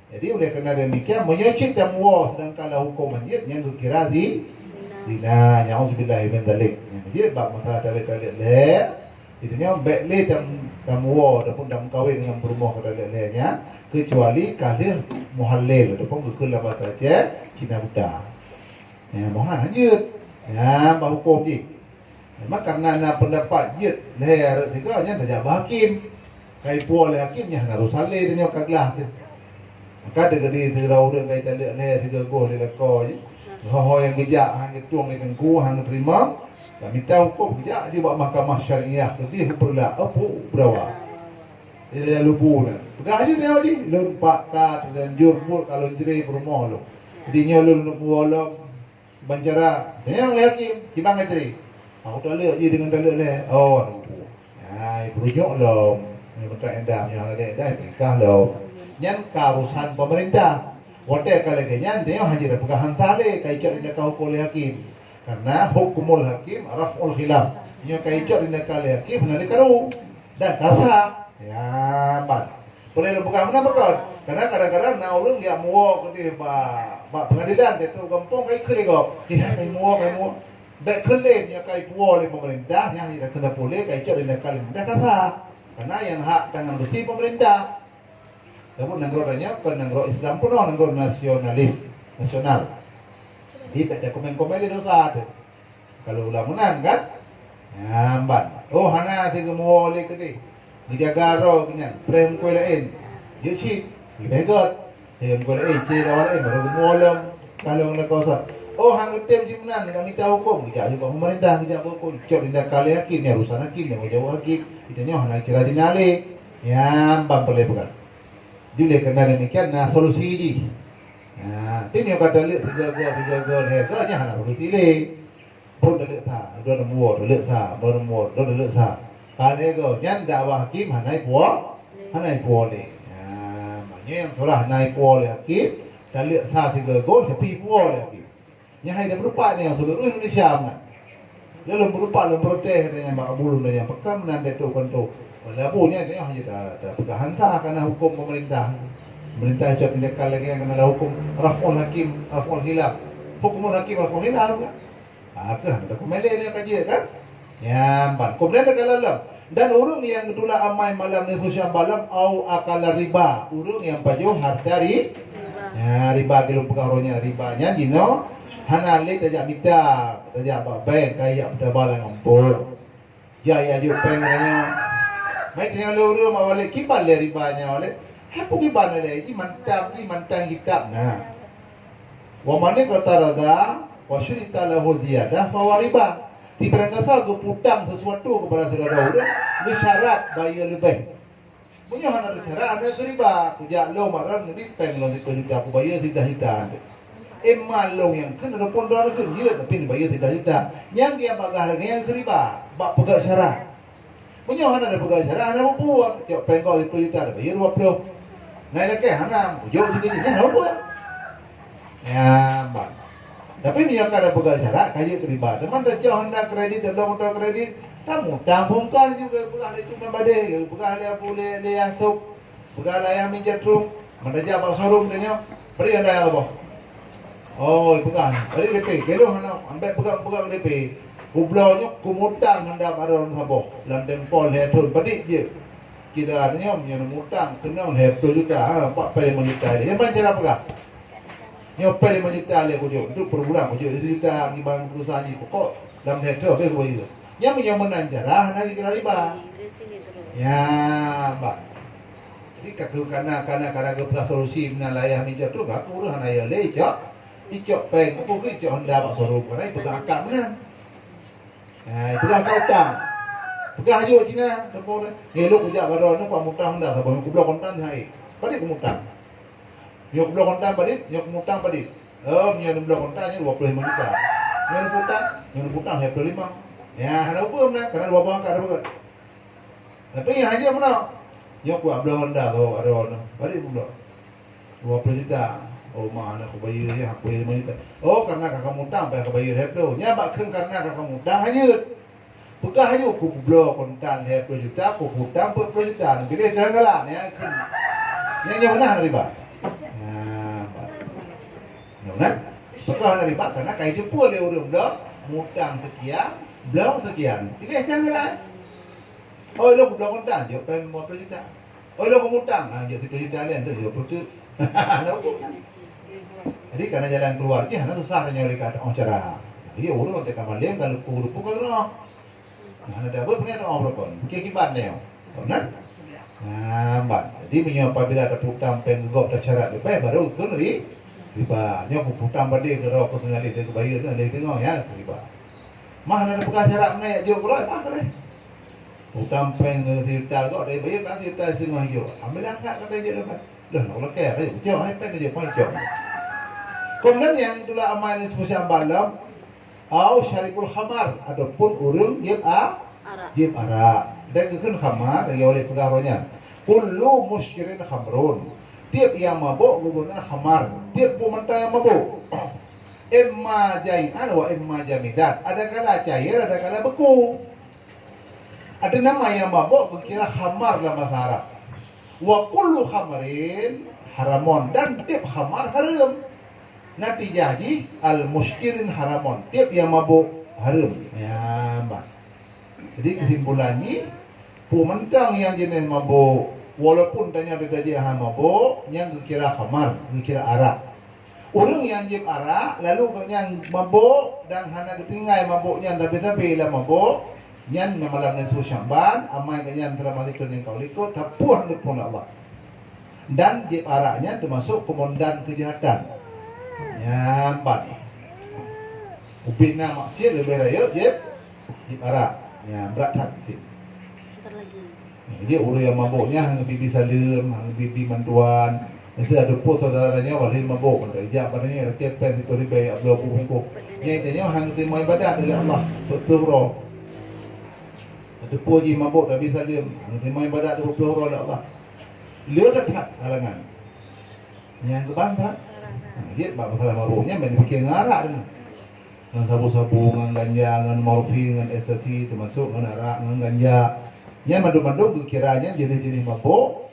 Jadi oleh kerana demikian, menyecik dan mual sedangkan lah hukum manjid yang kira zina. Ya'udzubillahi min dzalik. Jadi bab masalah talik-talik leh. Itanya baik leh dan mual ataupun dan kahwin dengan berumah kata lehnya kecuali kalau muhallil ataupun kekal apa saja Cina Buddha. Ya, mohon lanjut. Ya, bab hukum je. Memang karena nak pendapat je leh ada 3 nya tak jawab hakim. Kai pual leh hakimnya harus saleh dia kaglah tu. Maka ada gede terau dia kai talik leh 3 go dia lekor je. Ho yang gejak hang tuang ni tengku hang terima. Dan minta hukum kejap dia buat mahkamah syariah tu dia perlah apa berawa. Dia lupa dah. Pegah aja dia lagi. Lun pakar dan jurpul kalau cerai berumah lu. Dinya lun wala banjara. Yang lagi kibang cerai. Aku tak lek je dengan tak lek leh. Oh, lupa. Ya, berujuk lo. Ni betul endam yang ada dah nikah lo. Nyan karusan pemerintah. Wate kalau kenyan dia hanya dah pegang hantale kai cak dinda kau oleh hakim. Karena hukumul hakim raf'ul khilaf. Nya kai cak dinda kau oleh hakim benar dikaru dan kasar. Ya, ban. Boleh lu pegang mana berkot? Karena kadang-kadang nak ulung dia muak ke ba pengadilan dia tu kampung kai kiri kau. Dia kai muak. Baik kelem nya kai puo oleh pemerintah yang tidak kena boleh kai cak dinda kau dah kasar. Karena yang hak tangan besi pemerintah. Namun nangrodanya kan nangrod Islam pun nangrod nasional. Di pada komen-komen dia dosa ada. Kalau ulamunan kan, nyamban. Oh hana tiga muali kedi. Dijaga roh kenyan. Prem kue lain. Yusit. Dibegot. Prem kue lain. Cira lain. Baru mualam. Kalau nak kausa. Oh hang tem simnan dengan minta hukum. Kita juga pemerintah kita hukum. Cok tindak kali hakim ya urusan hakim yang jauh hakim. Itanya hana kira dinale. Nyamban boleh pegang. Dia kena demikian nah solusi ni. Nah, tim yang kata lek 3 go harga nya hana solusi le. Pun lek ta, dua nombor lek sa, dua nombor lek sa. Kalau go nyan dakwah hakim hanai puo le. Nah, maknanya yang surah naik puo le hakim, dan lek sa 3 go tapi puo le hakim. Nya hai dah berupa ni yang seluruh Indonesia mana. Lalu berupa lu protes dengan mak bulun dan yang pekam nan detu konto. Walaupun dia hanya dah pegang hantar kerana hukum pemerintah. Pemerintah cakap tindakan lagi yang kena hukum raf'ul hakim, raf'ul khilaf. Hukum hakim raf'ul khilaf kan? Kan ada komele dia kaji kan? Ya, ban. Kemudian ada dalam dan urung yang kedua amai malam ni fusyam balam au akala riba. Urung yang pajuh harta riba. Ya, riba kalau pegang rohnya ribanya jino hanalik tajak minta, tajak bank kayak pada balang ampun. Ya ju pen katanya. Mai tengah luru mak balik kiban le ribanya balik. Hapu kiban le ji mantang kitab nah. Wa man qatarada wa syurita lahu ziyadah fa wariba. Di perangkasa aku putang sesuatu kepada saudara udah bersyarat bayar lebih. Punya hana cara ada riba. Kujak lo maran lebih pen lo 1 juta aku bayar 3 juta. Emal lo yang kena ada pondok ada dia tapi bayar 3 juta. Yang dia bagah lagi yang riba. Bak pegang syarat. Punya hana ada pegang syarat ada buat. Cak pen kau 10 juta ada bayar 20. Ngai lagi hana ujung situ ni dah apa? Ya, bang. Tapi dia kada pegang syarat kaji riba. Teman dah jauh hendak kredit dan motor kredit. Kamu tampung kan juga pegang itu membadai, pegang dia boleh dia tuk, pegang dia minjat rum, mana jawab showroom tanya, beri anda yang apa? Oh, pegang, beri DP, kalau hana ambil pegang DP, kublaunya kumutang anda ada orang sabok, dalam tempol headphone, beri je, kita artinya punya mutang, kena headphone juga, 45 juta dia, yang macam apa pegang? Yang 45 juta dia kujuk, itu per bulan kujuk 1 juta, ngibang perusahaan ni, pokok dalam headphone apa kujuk? Yang menyaman jarah lagi kena riba. Dari sini terus. Ya, Mbak. Jadi kakak karena ke solusi menalayah ni jatuh kakak urus hanaya le cok. Icok peng aku ke icok hendak pak sorup karena pegang akak mana. Nah, itu akak utang. Pegang haji wak Cina, telepon ni lu kerja baru ni pak mutang hendak sabun aku blok kontan hai. Balik aku mutang. Nyok blok kontan balik, nyok mutang balik. Nyen blok kontannya 25 juta. Nyen putang 25. Ya, ada apa mana? Karena dua bang ada apa? Tapi yang haji mana? Nyok buat blok Honda kau ada orang. Balik blok 20 juta. Oh mana aku bayar dia, aku bayar 5 juta. Oh karena kakak mutang bayar aku bayar tu. Nyabak kan karena kakak mutang hanyut. Pegah hanyut aku blok kontan 20 juta, aku hutang 40 juta. Pilih dah kalah ni. Yang mana riba? Nah, pegah riba karena kai jumpa dia orang blok mutang sekian, blok sekian. Pilih janganlah. Oh lo blok kontan dia pen 50 juta. Oh lo mutang, dia 10 juta lain dia betul. Jadi karena jalan keluar je, hanya susah nyari kata orang cara. Jadi orang ada kamar lem kalau puru-puru kalau nah ada apa punya orang berkon. Mungkin kibat leo. Benar? Nah, mbak. Jadi menyapa bila ada putang penggok tercarat lebih baru kan riba. Nyo putang pada kalau kau tengah dia kebayar tu dia tengok ya riba. Mah ada bekas syarat naik je kalau apa kare. Putang peng cerita kau dia bayar kan cerita semua hijau. Ambil angkat kata dia lepas. Dah nak lekeh aja. Jauh hai pen dia pun jauh. Kemudian yang itulah amal yang sebutkan balam au syarikul khamar ataupun urung yib arak. Dan kekan khamar yang oleh pegawainya. Kullu muskirin khamrun. Tiap yang mabuk gubernur khamar. Tiap pemerintah yang mabuk. Imma jai'an wa imma jamidan. Ada kala cair, ada kala beku. Ada nama yang mabuk berkira khamar dalam bahasa Arab. Wa kullu khamrin haramon dan tiap khamar haram. Nanti jadi al-muskirin haramon. Tiap yang mabuk haram. Ya, mbak. Jadi kesimpulannya, pementang yang jenis mabuk, walaupun tanya ada dajah mabuk, yang kira khamar, kira arak. Orang yang jib arak, lalu yang mabuk dan hanya ketinggai mabuknya tapi lah mabuk, yang malam nesu syamban, amai yang telah mati kening kau likut, tapuh pun Allah. Dan jib araknya termasuk komandan kejahatan. Ya, empat. Upina maksiat lebih raya jib arak. Ya, berat tak sih. Ntar lagi. Jadi orang yang mabuknya hang bibi salim, hang bibi mantuan. Nanti ada pun saudaranya walhi mabuk. Ijab padanya ada kepen itu riba abdul buku. Yang tanya hang terima ibadat dari Allah. Betul roh. Ada puji mabuk tapi salim, hang terima ibadat betul roh dari Allah. Lihat dekat halangan. Yang kebantah. Dia bab masalah mabuknya main fikir ngarak dengan sabu-sabu, dengan ganja, dengan morfin, dengan ekstasi termasuk dengan arak, dengan ganja. Yang madu-madu kiranya jenis-jenis mabuk